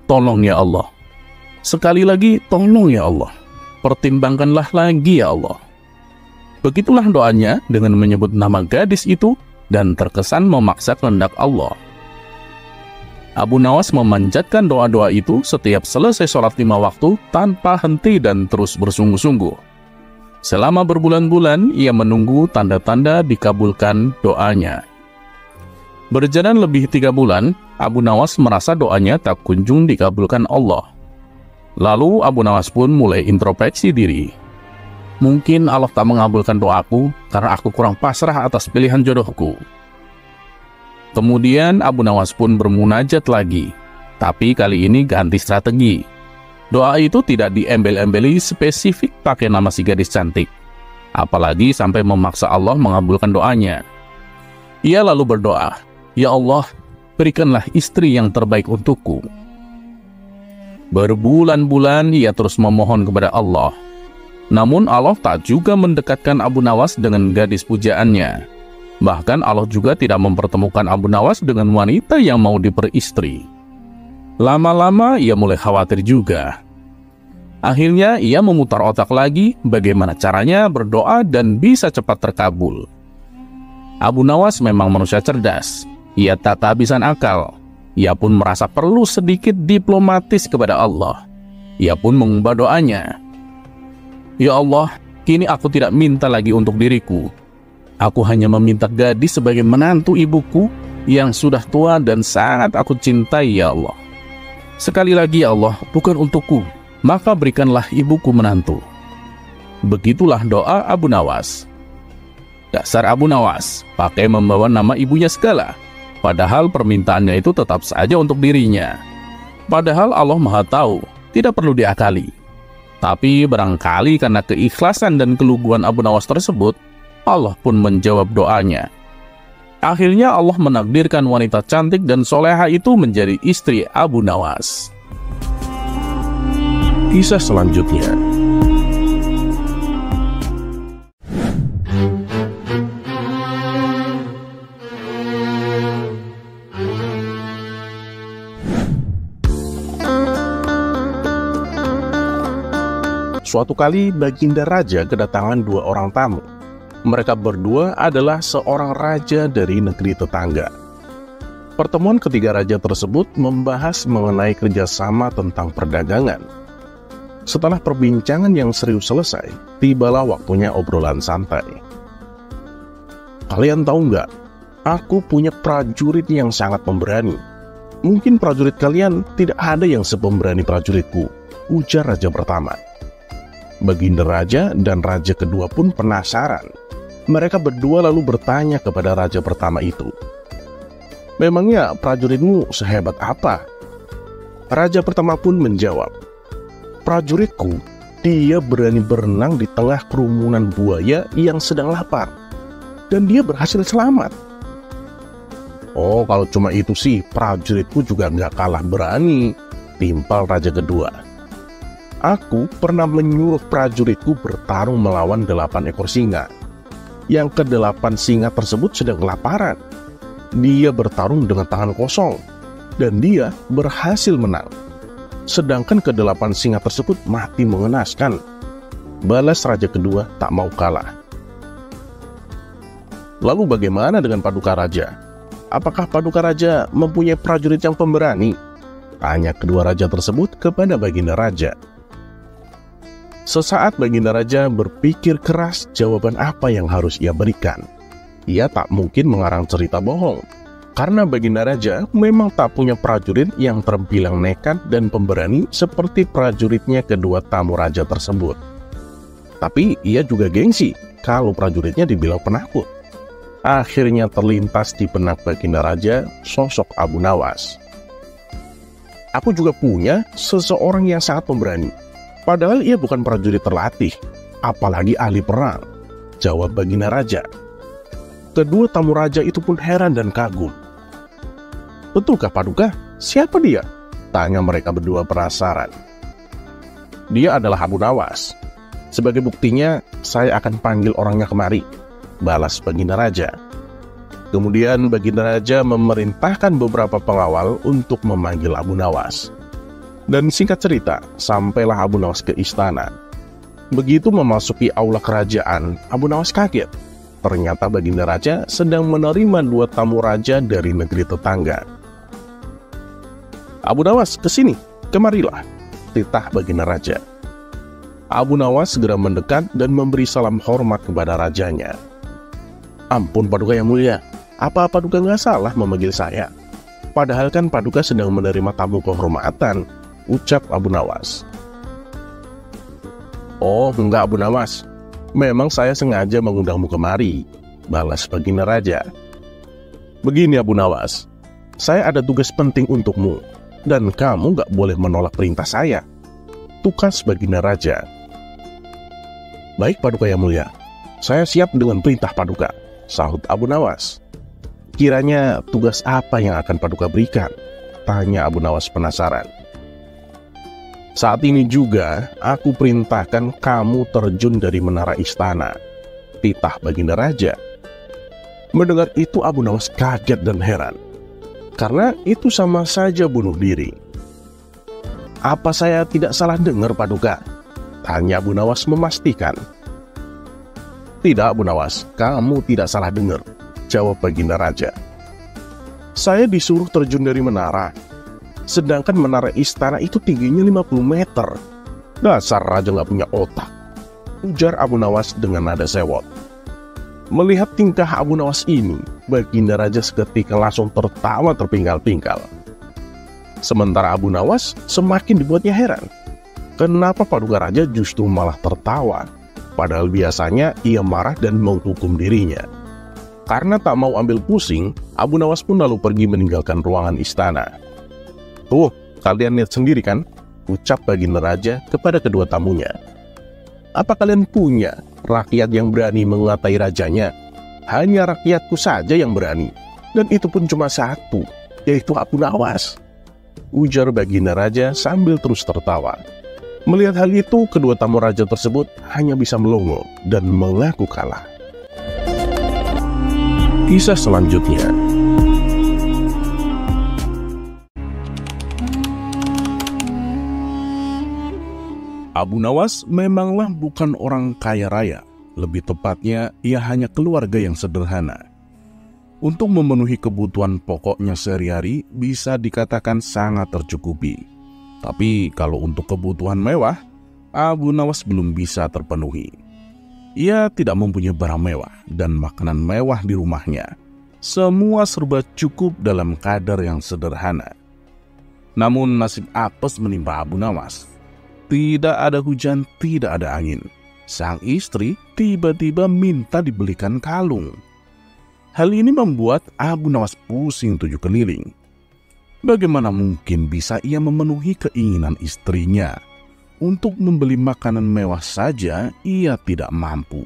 tolong ya Allah. Sekali lagi, tolong ya Allah. Pertimbangkanlah lagi ya Allah." Begitulah doanya dengan menyebut nama gadis itu dan terkesan memaksa kehendak Allah. Abu Nawas memanjatkan doa-doa itu setiap selesai sholat 5 waktu tanpa henti dan terus bersungguh-sungguh. Selama berbulan-bulan, ia menunggu tanda-tanda dikabulkan doanya. Berjalan lebih 3 bulan, Abu Nawas merasa doanya tak kunjung dikabulkan Allah. Lalu Abu Nawas pun mulai introspeksi diri. Mungkin Allah tak mengabulkan doaku karena aku kurang pasrah atas pilihan jodohku. Kemudian Abu Nawas pun bermunajat lagi, tapi kali ini ganti strategi. Doa itu tidak diembel-embeli spesifik pakai nama si gadis cantik, apalagi sampai memaksa Allah mengabulkan doanya. Ia lalu berdoa, "Ya Allah, berikanlah istri yang terbaik untukku." Berbulan-bulan ia terus memohon kepada Allah. Namun Allah tak juga mendekatkan Abu Nawas dengan gadis pujaannya. Bahkan Allah juga tidak mempertemukan Abu Nawas dengan wanita yang mau diperistri. Lama-lama ia mulai khawatir juga. Akhirnya ia memutar otak lagi bagaimana caranya berdoa dan bisa cepat terkabul. Abu Nawas memang manusia cerdas. Ia tak kehabisan akal. Ia pun merasa perlu sedikit diplomatis kepada Allah. Ia pun mengubah doanya. "Ya Allah, kini aku tidak minta lagi untuk diriku. Aku hanya meminta gadis sebagai menantu ibuku yang sudah tua dan sangat aku cintai ya Allah. Sekali lagi ya Allah, bukan untukku, maka berikanlah ibuku menantu." Begitulah doa Abu Nawas. Dasar Abu Nawas, pakai membawa nama ibunya segala. Padahal permintaannya itu tetap saja untuk dirinya. Padahal Allah Maha Tahu, tidak perlu diakali. Tapi barangkali karena keikhlasan dan keluguan Abu Nawas tersebut, Allah pun menjawab doanya. Akhirnya Allah menakdirkan wanita cantik dan soleha itu menjadi istri Abu Nawas. Kisah selanjutnya. Suatu kali Baginda Raja kedatangan 2 orang tamu. Mereka berdua adalah seorang raja dari negeri tetangga. Pertemuan ketiga raja tersebut membahas mengenai kerjasama tentang perdagangan. Setelah perbincangan yang serius selesai, tibalah waktunya obrolan santai. "Kalian tahu nggak? Aku punya prajurit yang sangat pemberani. Mungkin prajurit kalian tidak ada yang sepemberani prajuritku," ujar raja pertama. Baginda Raja dan raja kedua pun penasaran. Mereka berdua lalu bertanya kepada raja pertama itu, "Memangnya prajuritmu sehebat apa?" Raja pertama pun menjawab, "Prajuritku, dia berani berenang di tengah kerumunan buaya yang sedang lapar. Dan dia berhasil selamat." "Oh, kalau cuma itu sih, prajuritku juga nggak kalah berani," timpal raja kedua. "Aku pernah menyuruh prajuritku bertarung melawan 8 ekor singa. Yang ke-8 singa tersebut sedang kelaparan. Dia bertarung dengan tangan kosong, dan dia berhasil menang. Sedangkan ke-8 singa tersebut mati mengenaskan," balas raja kedua tak mau kalah. "Lalu bagaimana dengan Paduka Raja? Apakah Paduka Raja mempunyai prajurit yang pemberani?" tanya kedua raja tersebut kepada Baginda Raja. Sesaat Baginda Raja berpikir keras jawaban apa yang harus ia berikan. Ia tak mungkin mengarang cerita bohong, karena Baginda Raja memang tak punya prajurit yang terbilang nekat dan pemberani seperti prajuritnya kedua tamu raja tersebut. Tapi ia juga gengsi kalau prajuritnya dibilang penakut. Akhirnya terlintas di benak Baginda Raja sosok Abu Nawas. "Aku juga punya seseorang yang sangat pemberani. Padahal ia bukan prajurit terlatih, apalagi ahli perang," jawab Baginda Raja. Kedua tamu raja itu pun heran dan kagum. "Betulkah Paduka? Siapa dia?" tanya mereka berdua penasaran. "Dia adalah Abu Nawas. Sebagai buktinya, saya akan panggil orangnya kemari," balas Baginda Raja. Kemudian Baginda Raja memerintahkan beberapa pengawal untuk memanggil Abu Nawas. Dan singkat cerita, sampailah Abu Nawas ke istana. Begitu memasuki aula kerajaan, Abu Nawas kaget. Ternyata Baginda Raja sedang menerima 2 tamu raja dari negeri tetangga. "Abu Nawas, kesini, kemarilah," titah Baginda Raja. Abu Nawas segera mendekat dan memberi salam hormat kepada rajanya. "Ampun Paduka yang mulia, apa Paduka nggak salah memanggil saya? Padahal kan Paduka sedang menerima tamu kehormatan," ucap Abu Nawas. "Oh enggak Abu Nawas, memang saya sengaja mengundangmu kemari," balas Baginda Raja. "Begini Abu Nawas, saya ada tugas penting untukmu, dan kamu nggak boleh menolak perintah saya," tukas Baginda Raja. "Baik Paduka yang mulia, saya siap dengan perintah Paduka," sahut Abu Nawas. "Kiranya tugas apa yang akan Paduka berikan?" tanya Abu Nawas penasaran. "Saat ini juga aku perintahkan kamu terjun dari menara istana," titah Baginda Raja. Mendengar itu Abu Nawas kaget dan heran, karena itu sama saja bunuh diri. "Apa saya tidak salah dengar Paduka?" tanya Abu Nawas memastikan. "Tidak Abu Nawas, kamu tidak salah dengar," jawab Baginda Raja. "Saya disuruh terjun dari menara, sedangkan menara istana itu tingginya 50 meter. Dasar raja nggak punya otak," ujar Abu Nawas dengan nada sewot. Melihat tingkah Abu Nawas ini, Baginda Raja seketika langsung tertawa terpingkal-pingkal. Sementara Abu Nawas semakin dibuatnya heran. Kenapa Paduka Raja justru malah tertawa? Padahal biasanya ia marah dan menghukum dirinya. Karena tak mau ambil pusing, Abu Nawas pun lalu pergi meninggalkan ruangan istana. "Tuh, kalian lihat sendiri kan?" ucap Baginda Raja kepada kedua tamunya. "Apa kalian punya rakyat yang berani mengatai rajanya? Hanya rakyatku saja yang berani, dan itu pun cuma satu, yaitu Abu Nawas," ujar Baginda Raja sambil terus tertawa. Melihat hal itu, kedua tamu raja tersebut hanya bisa melongo dan mengaku kalah. Kisah selanjutnya. Abu Nawas memanglah bukan orang kaya raya. Lebih tepatnya, ia hanya keluarga yang sederhana. Untuk memenuhi kebutuhan pokoknya sehari-hari bisa dikatakan sangat tercukupi. Tapi kalau untuk kebutuhan mewah, Abu Nawas belum bisa terpenuhi. Ia tidak mempunyai barang mewah dan makanan mewah di rumahnya. Semua serba cukup dalam kadar yang sederhana. Namun nasib apes menimpa Abu Nawas. Tidak ada hujan, tidak ada angin. Sang istri tiba-tiba minta dibelikan kalung. Hal ini membuat Abu Nawas pusing 7 keliling. Bagaimana mungkin bisa ia memenuhi keinginan istrinya? Untuk membeli makanan mewah saja ia tidak mampu,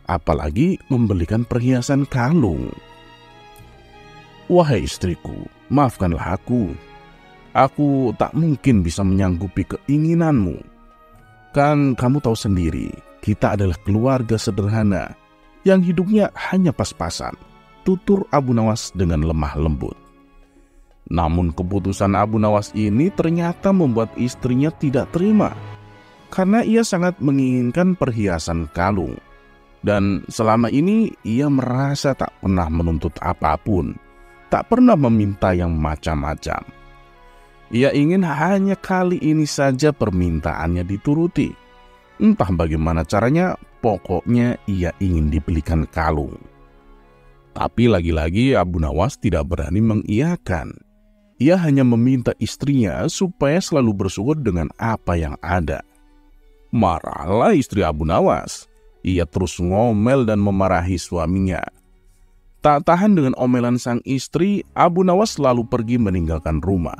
apalagi membelikan perhiasan kalung. Wahai istriku, maafkanlah aku. Aku tak mungkin bisa menyanggupi keinginanmu. Kan kamu tahu sendiri, kita adalah keluarga sederhana yang hidupnya hanya pas-pasan, tutur Abu Nawas dengan lemah lembut. Namun keputusan Abu Nawas ini ternyata membuat istrinya tidak terima, karena ia sangat menginginkan perhiasan kalung. Dan selama ini ia merasa tak pernah menuntut apapun, tak pernah meminta yang macam-macam. Ia ingin hanya kali ini saja permintaannya dituruti. Entah bagaimana caranya, pokoknya ia ingin dibelikan kalung. Tapi lagi-lagi Abu Nawas tidak berani mengiyakan. Ia hanya meminta istrinya supaya selalu bersyukur dengan apa yang ada. Marahlah istri Abu Nawas. Ia terus ngomel dan memarahi suaminya. Tak tahan dengan omelan sang istri, Abu Nawas lalu pergi meninggalkan rumah.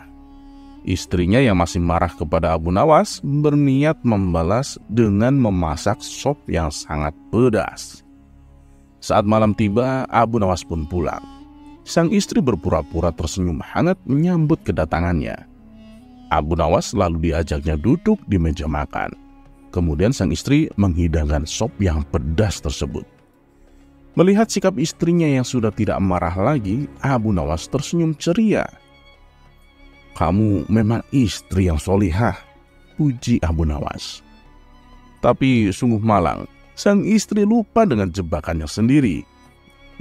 Istrinya yang masih marah kepada Abu Nawas berniat membalas dengan memasak sop yang sangat pedas. Saat malam tiba, Abu Nawas pun pulang. Sang istri berpura-pura tersenyum hangat menyambut kedatangannya. Abu Nawas lalu diajaknya duduk di meja makan. Kemudian sang istri menghidangkan sop yang pedas tersebut. Melihat sikap istrinya yang sudah tidak marah lagi, Abu Nawas tersenyum ceria. "Kamu memang istri yang solihah," puji Abu Nawas. Tapi sungguh malang, sang istri lupa dengan jebakannya sendiri.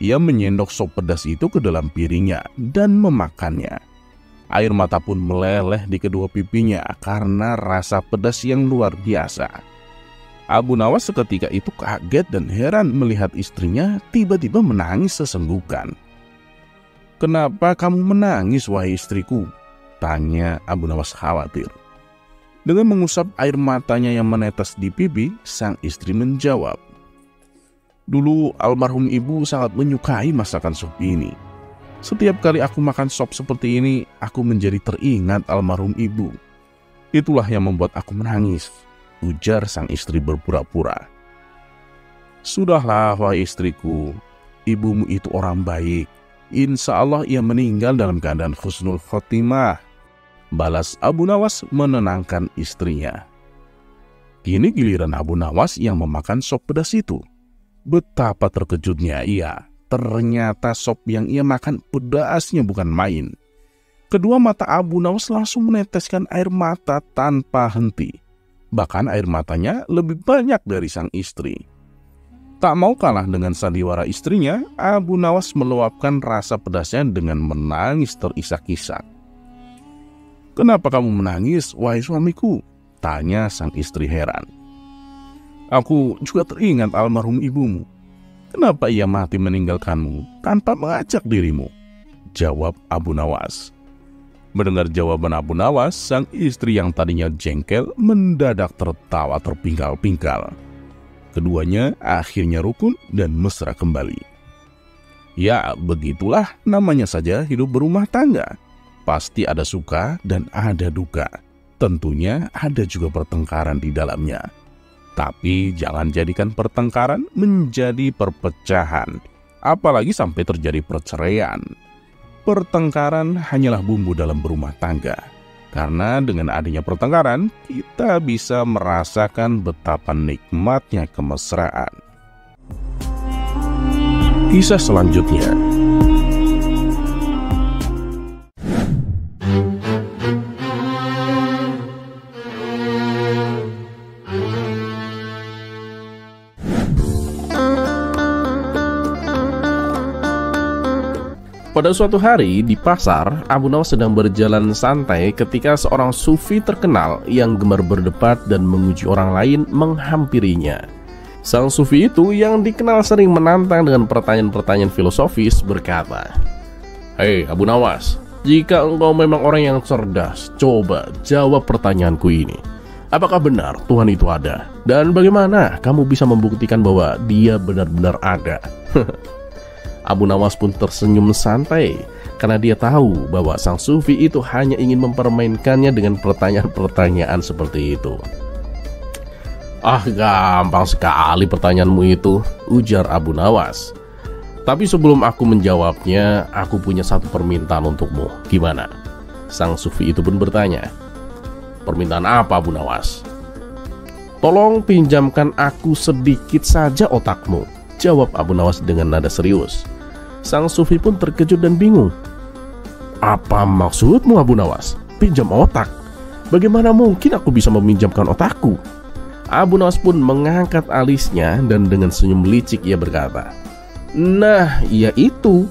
Ia menyendok sop pedas itu ke dalam piringnya dan memakannya. Air mata pun meleleh di kedua pipinya karena rasa pedas yang luar biasa. Abu Nawas seketika itu kaget dan heran melihat istrinya tiba-tiba menangis sesenggukan. "Kenapa kamu menangis, wahai istriku?" tanya Abu Nawas khawatir. Dengan mengusap air matanya yang menetes di pipi, sang istri menjawab, "Dulu almarhum ibu sangat menyukai masakan sop ini. Setiap kali aku makan sop seperti ini, aku menjadi teringat almarhum ibu. Itulah yang membuat aku menangis," ujar sang istri berpura-pura. "Sudahlah, wahai istriku, ibumu itu orang baik. Insya Allah ia meninggal dalam keadaan husnul khotimah," balas Abu Nawas menenangkan istrinya. Kini giliran Abu Nawas yang memakan sop pedas itu. Betapa terkejutnya ia. Ternyata sop yang ia makan pedasnya bukan main. Kedua mata Abu Nawas langsung meneteskan air mata tanpa henti. Bahkan air matanya lebih banyak dari sang istri. Tak mau kalah dengan sandiwara istrinya, Abu Nawas meluapkan rasa pedasnya dengan menangis terisak-isak. "Kenapa kamu menangis, wahai suamiku?" tanya sang istri heran. "Aku juga teringat almarhum ibumu. Kenapa ia mati meninggalkanmu tanpa mengajak dirimu?" jawab Abu Nawas. Mendengar jawaban Abu Nawas, sang istri yang tadinya jengkel mendadak tertawa terpingkal-pingkal. Keduanya akhirnya rukun dan mesra kembali. Ya, begitulah namanya saja hidup berumah tangga. Pasti ada suka dan ada duka. Tentunya ada juga pertengkaran di dalamnya. Tapi jangan jadikan pertengkaran menjadi perpecahan, apalagi sampai terjadi perceraian. Pertengkaran hanyalah bumbu dalam berumah tangga. Karena dengan adanya pertengkaran, kita bisa merasakan betapa nikmatnya kemesraan. Kisah selanjutnya. Pada suatu hari di pasar, Abu Nawas sedang berjalan santai ketika seorang sufi terkenal yang gemar berdebat dan menguji orang lain menghampirinya. Sang sufi itu yang dikenal sering menantang dengan pertanyaan-pertanyaan filosofis berkata, "Hei Abu Nawas, jika engkau memang orang yang cerdas, coba jawab pertanyaanku ini. Apakah benar Tuhan itu ada? Dan bagaimana kamu bisa membuktikan bahwa dia benar-benar ada?" Abu Nawas pun tersenyum santai karena dia tahu bahwa sang sufi itu hanya ingin mempermainkannya dengan pertanyaan-pertanyaan seperti itu. "Ah, gampang sekali pertanyaanmu itu," ujar Abu Nawas. "Tapi sebelum aku menjawabnya, aku punya satu permintaan untukmu. Gimana?" Sang sufi itu pun bertanya. "Permintaan apa, Abu Nawas?" "Tolong pinjamkan aku sedikit saja otakmu," jawab Abu Nawas dengan nada serius. Sang sufi pun terkejut dan bingung. "Apa maksudmu, Abu Nawas? Pinjam otak? Bagaimana mungkin aku bisa meminjamkan otakku?" Abu Nawas pun mengangkat alisnya dan dengan senyum licik ia berkata, "Nah, ya itu.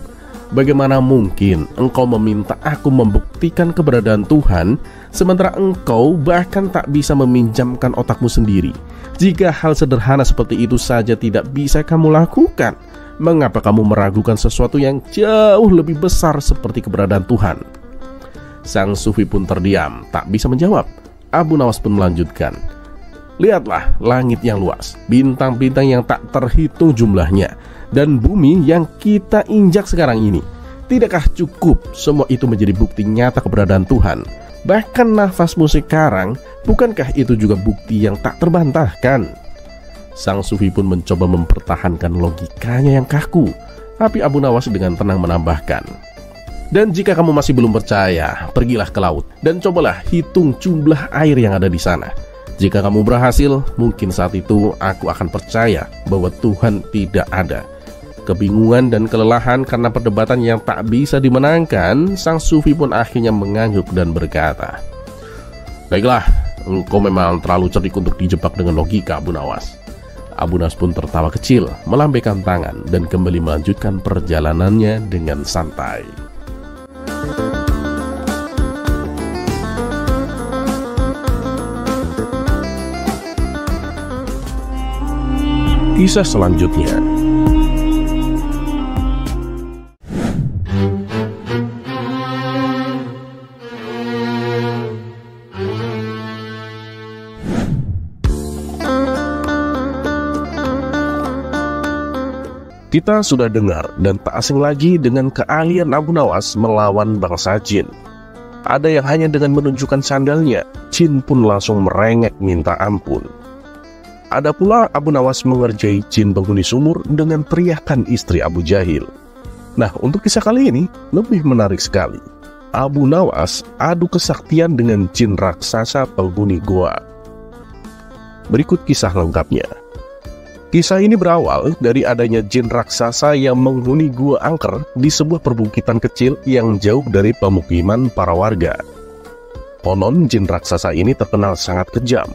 Bagaimana mungkin engkau meminta aku membuktikan keberadaan Tuhan, sementara engkau bahkan tak bisa meminjamkan otakmu sendiri? Jika hal sederhana seperti itu saja tidak bisa kamu lakukan, mengapa kamu meragukan sesuatu yang jauh lebih besar seperti keberadaan Tuhan?" Sang sufi pun terdiam, tak bisa menjawab. Abu Nawas pun melanjutkan, "Lihatlah langit yang luas, bintang-bintang yang tak terhitung jumlahnya, dan bumi yang kita injak sekarang ini. Tidakkah cukup semua itu menjadi bukti nyata keberadaan Tuhan? Bahkan nafasmu sekarang, bukankah itu juga bukti yang tak terbantahkan?" Sang sufi pun mencoba mempertahankan logikanya yang kaku, tapi Abu Nawas dengan tenang menambahkan, "Dan jika kamu masih belum percaya, pergilah ke laut dan cobalah hitung jumlah air yang ada di sana. Jika kamu berhasil, mungkin saat itu aku akan percaya bahwa Tuhan tidak ada." Kebingungan dan kelelahan karena perdebatan yang tak bisa dimenangkan, sang sufi pun akhirnya mengangguk dan berkata, "Baiklah, engkau memang terlalu cerdik untuk dijebak dengan logika, Abu Nawas." Abu Nawas pun tertawa kecil, melambaikan tangan dan kembali melanjutkan perjalanannya dengan santai. Kisah selanjutnya. Kita sudah dengar dan tak asing lagi dengan keahlian Abu Nawas melawan bangsa jin. Ada yang hanya dengan menunjukkan sandalnya, jin pun langsung merengek minta ampun. Ada pula Abu Nawas mengerjai jin penghuni sumur dengan teriakan istri Abu Jahil. Nah, untuk kisah kali ini lebih menarik sekali. Abu Nawas adu kesaktian dengan jin raksasa penghuni goa. Berikut kisah lengkapnya. Kisah ini berawal dari adanya jin raksasa yang menghuni gua angker di sebuah perbukitan kecil yang jauh dari pemukiman para warga. Konon jin raksasa ini terkenal sangat kejam.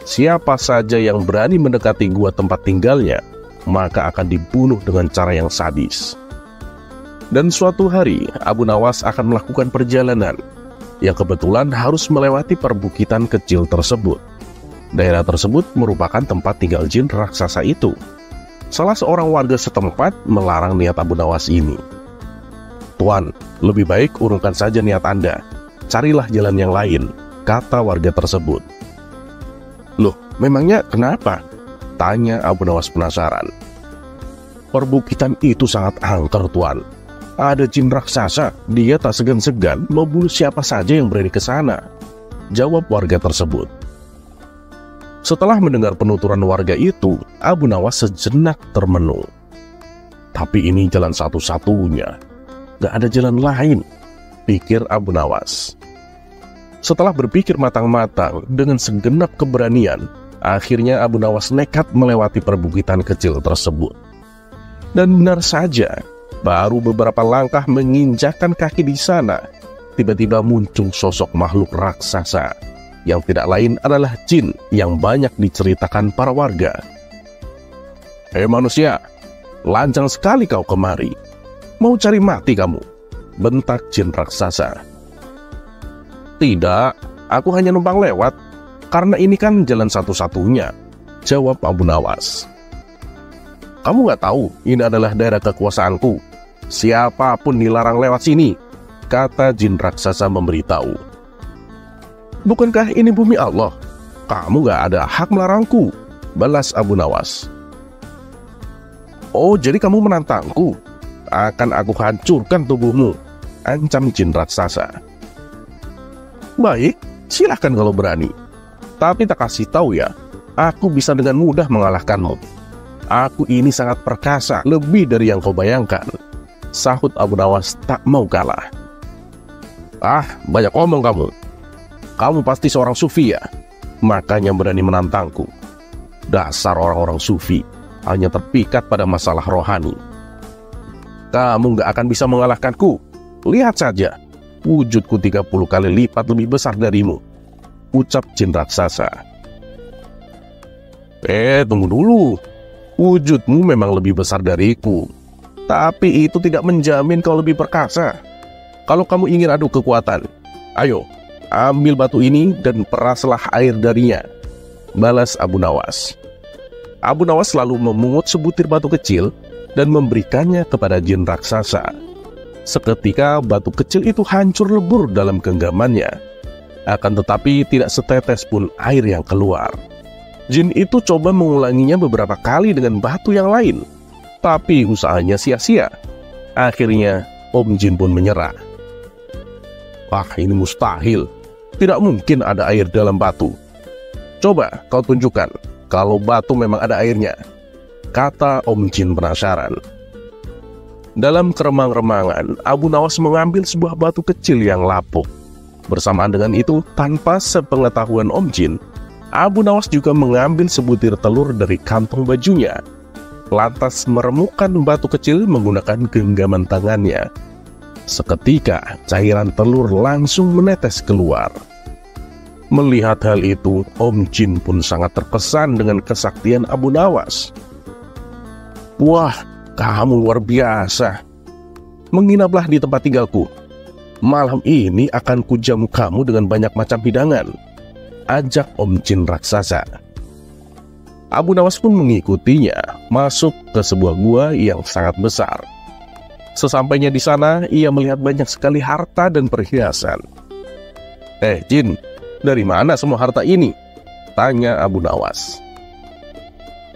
Siapa saja yang berani mendekati gua tempat tinggalnya, maka akan dibunuh dengan cara yang sadis. Dan suatu hari, Abu Nawas akan melakukan perjalanan yang kebetulan harus melewati perbukitan kecil tersebut. Daerah tersebut merupakan tempat tinggal jin raksasa itu. Salah seorang warga setempat melarang niat Abu Nawas ini. "Tuan, lebih baik urungkan saja niat Anda. Carilah jalan yang lain," kata warga tersebut. "Loh, memangnya kenapa?" tanya Abu Nawas penasaran. "Perbukitan itu sangat angker, Tuan. Ada jin raksasa, dia tak segan-segan membunuh siapa saja yang berani ke sana," jawab warga tersebut. Setelah mendengar penuturan warga itu, Abu Nawas sejenak termenung. Tapi ini jalan satu-satunya, gak ada jalan lain, pikir Abu Nawas. Setelah berpikir matang-matang dengan segenap keberanian, akhirnya Abu Nawas nekat melewati perbukitan kecil tersebut. Dan benar saja, baru beberapa langkah menginjakkan kaki di sana, tiba-tiba muncul sosok makhluk raksasa yang tidak lain adalah jin yang banyak diceritakan para warga. "Hei manusia, lancang sekali kau kemari. Mau cari mati kamu?" bentak jin raksasa. "Tidak, aku hanya numpang lewat, karena ini kan jalan satu-satunya," jawab Abu Nawas. "Kamu gak tahu ini adalah daerah kekuasaanku. Siapapun dilarang lewat sini," kata jin raksasa memberitahu. "Bukankah ini bumi Allah? Kamu gak ada hak melarangku," balas Abu Nawas. "Oh, jadi kamu menantangku? Akan aku hancurkan tubuhmu," ancam jin raksasa. Baik, silahkan kalau berani. Tapi tak kasih tahu ya, aku bisa dengan mudah mengalahkanmu. Aku ini sangat perkasa, lebih dari yang kau bayangkan, sahut Abu Nawas tak mau kalah. Ah, banyak omong kamu. Kamu pasti seorang sufi ya, makanya berani menantangku. Dasar orang-orang sufi, hanya terpikat pada masalah rohani. Kamu gak akan bisa mengalahkanku. Lihat saja, wujudku 30 kali lipat lebih besar darimu, ucap jin raksasa. Tunggu dulu. Wujudmu memang lebih besar dariku, tapi itu tidak menjamin kau lebih perkasa. Kalau kamu ingin adu kekuatan, ayo, ambil batu ini dan peraslah air darinya, balas Abu Nawas. Abu Nawas lalu memungut sebutir batu kecil dan memberikannya kepada jin raksasa. Seketika batu kecil itu hancur lebur dalam genggamannya. Akan tetapi tidak setetes pun air yang keluar. Jin itu coba mengulanginya beberapa kali dengan batu yang lain, tapi usahanya sia-sia. Akhirnya Om Jin pun menyerah. Wah, ini mustahil. Tidak mungkin ada air dalam batu. Coba kau tunjukkan kalau batu memang ada airnya, kata Om Jin penasaran. Dalam keremang-remangan, Abu Nawas mengambil sebuah batu kecil yang lapuk. Bersamaan dengan itu, tanpa sepengetahuan Om Jin, Abu Nawas juga mengambil sebutir telur dari kantong bajunya, lantas meremukkan batu kecil menggunakan genggaman tangannya. Seketika, cairan telur langsung menetes keluar. Melihat hal itu, Om Jin pun sangat terkesan dengan kesaktian Abu Nawas. Wah, kamu luar biasa. Menginaplah di tempat tinggalku. Malam ini akan kujamu kamu dengan banyak macam hidangan, ajak Om Jin raksasa. Abu Nawas pun mengikutinya masuk ke sebuah gua yang sangat besar. Sesampainya di sana, ia melihat banyak sekali harta dan perhiasan. Jin, dari mana semua harta ini? Tanya Abu Nawas.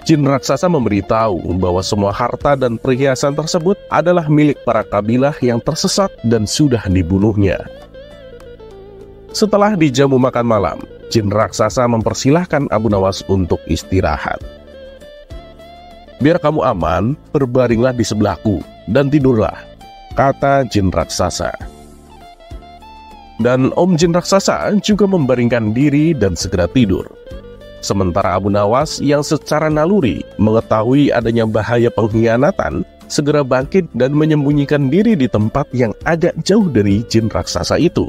Jin raksasa memberitahu bahwa semua harta dan perhiasan tersebut adalah milik para kabilah yang tersesat dan sudah dibunuhnya. Setelah dijamu makan malam, jin raksasa mempersilahkan Abu Nawas untuk istirahat. Biar kamu aman, berbaringlah di sebelahku dan tidurlah, kata jin raksasa. Dan Om Jin raksasa juga membaringkan diri dan segera tidur. Sementara Abu Nawas yang secara naluri mengetahui adanya bahaya pengkhianatan, segera bangkit dan menyembunyikan diri di tempat yang agak jauh dari jin raksasa itu.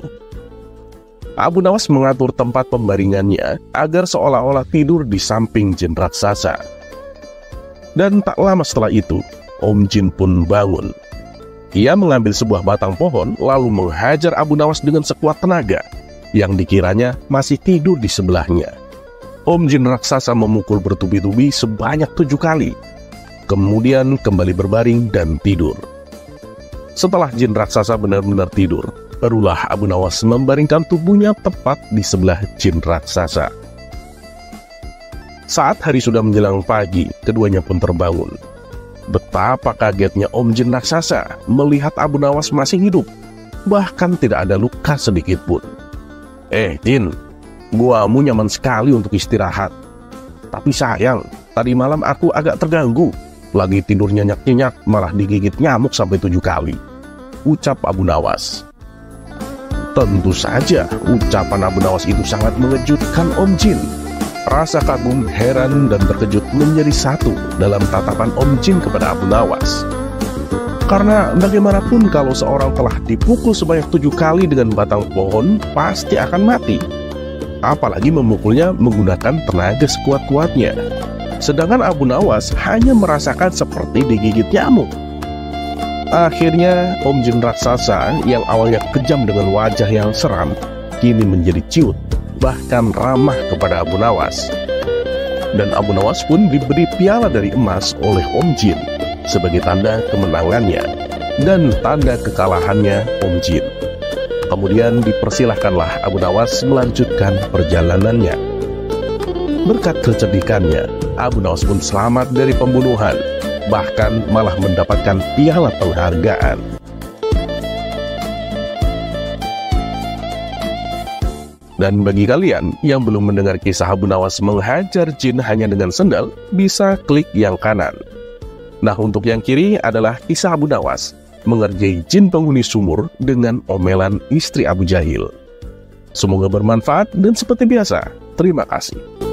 Abu Nawas mengatur tempat pembaringannya agar seolah-olah tidur di samping jin raksasa. Dan tak lama setelah itu, Om Jin pun bangun. Ia mengambil sebuah batang pohon lalu menghajar Abu Nawas dengan sekuat tenaga yang dikiranya masih tidur di sebelahnya. Om Jin raksasa memukul bertubi-tubi sebanyak 7 kali, kemudian kembali berbaring dan tidur. Setelah jin raksasa benar-benar tidur, barulah Abu Nawas membaringkan tubuhnya tepat di sebelah jin raksasa. Saat hari sudah menjelang pagi, keduanya pun terbangun. Betapa kagetnya Om Jin raksasa melihat Abu Nawas masih hidup, bahkan tidak ada luka sedikit pun. Jin, guamu nyaman sekali untuk istirahat. Tapi sayang, tadi malam aku agak terganggu. Lagi tidur nyenyak-nyenyak, malah digigit nyamuk sampai 7 kali, ucap Abu Nawas. Tentu saja, ucapan Abu Nawas itu sangat mengejutkan Om Jin. Rasa kagum, heran, dan terkejut menjadi satu dalam tatapan Om Jin kepada Abu Nawas. Karena bagaimanapun kalau seorang telah dipukul sebanyak 7 kali dengan batang pohon, pasti akan mati. Apalagi memukulnya menggunakan tenaga sekuat-kuatnya. Sedangkan Abu Nawas hanya merasakan seperti digigit nyamuk. Akhirnya Om Jin raksasa yang awalnya kejam dengan wajah yang seram, kini menjadi ciut, bahkan ramah kepada Abu Nawas. Dan Abu Nawas pun diberi piala dari emas oleh Om Jin sebagai tanda kemenangannya dan tanda kekalahannya Om Jin. Kemudian dipersilahkanlah Abu Nawas melanjutkan perjalanannya. Berkat kecerdikannya, Abu Nawas pun selamat dari pembunuhan, bahkan malah mendapatkan piala penghargaan. Dan bagi kalian yang belum mendengar kisah Abu Nawas menghajar jin hanya dengan sendal, bisa klik yang kanan. Nah, untuk yang kiri adalah kisah Abu Nawas mengerjai jin penghuni sumur dengan omelan istri Abu Jahil. Semoga bermanfaat dan seperti biasa, terima kasih.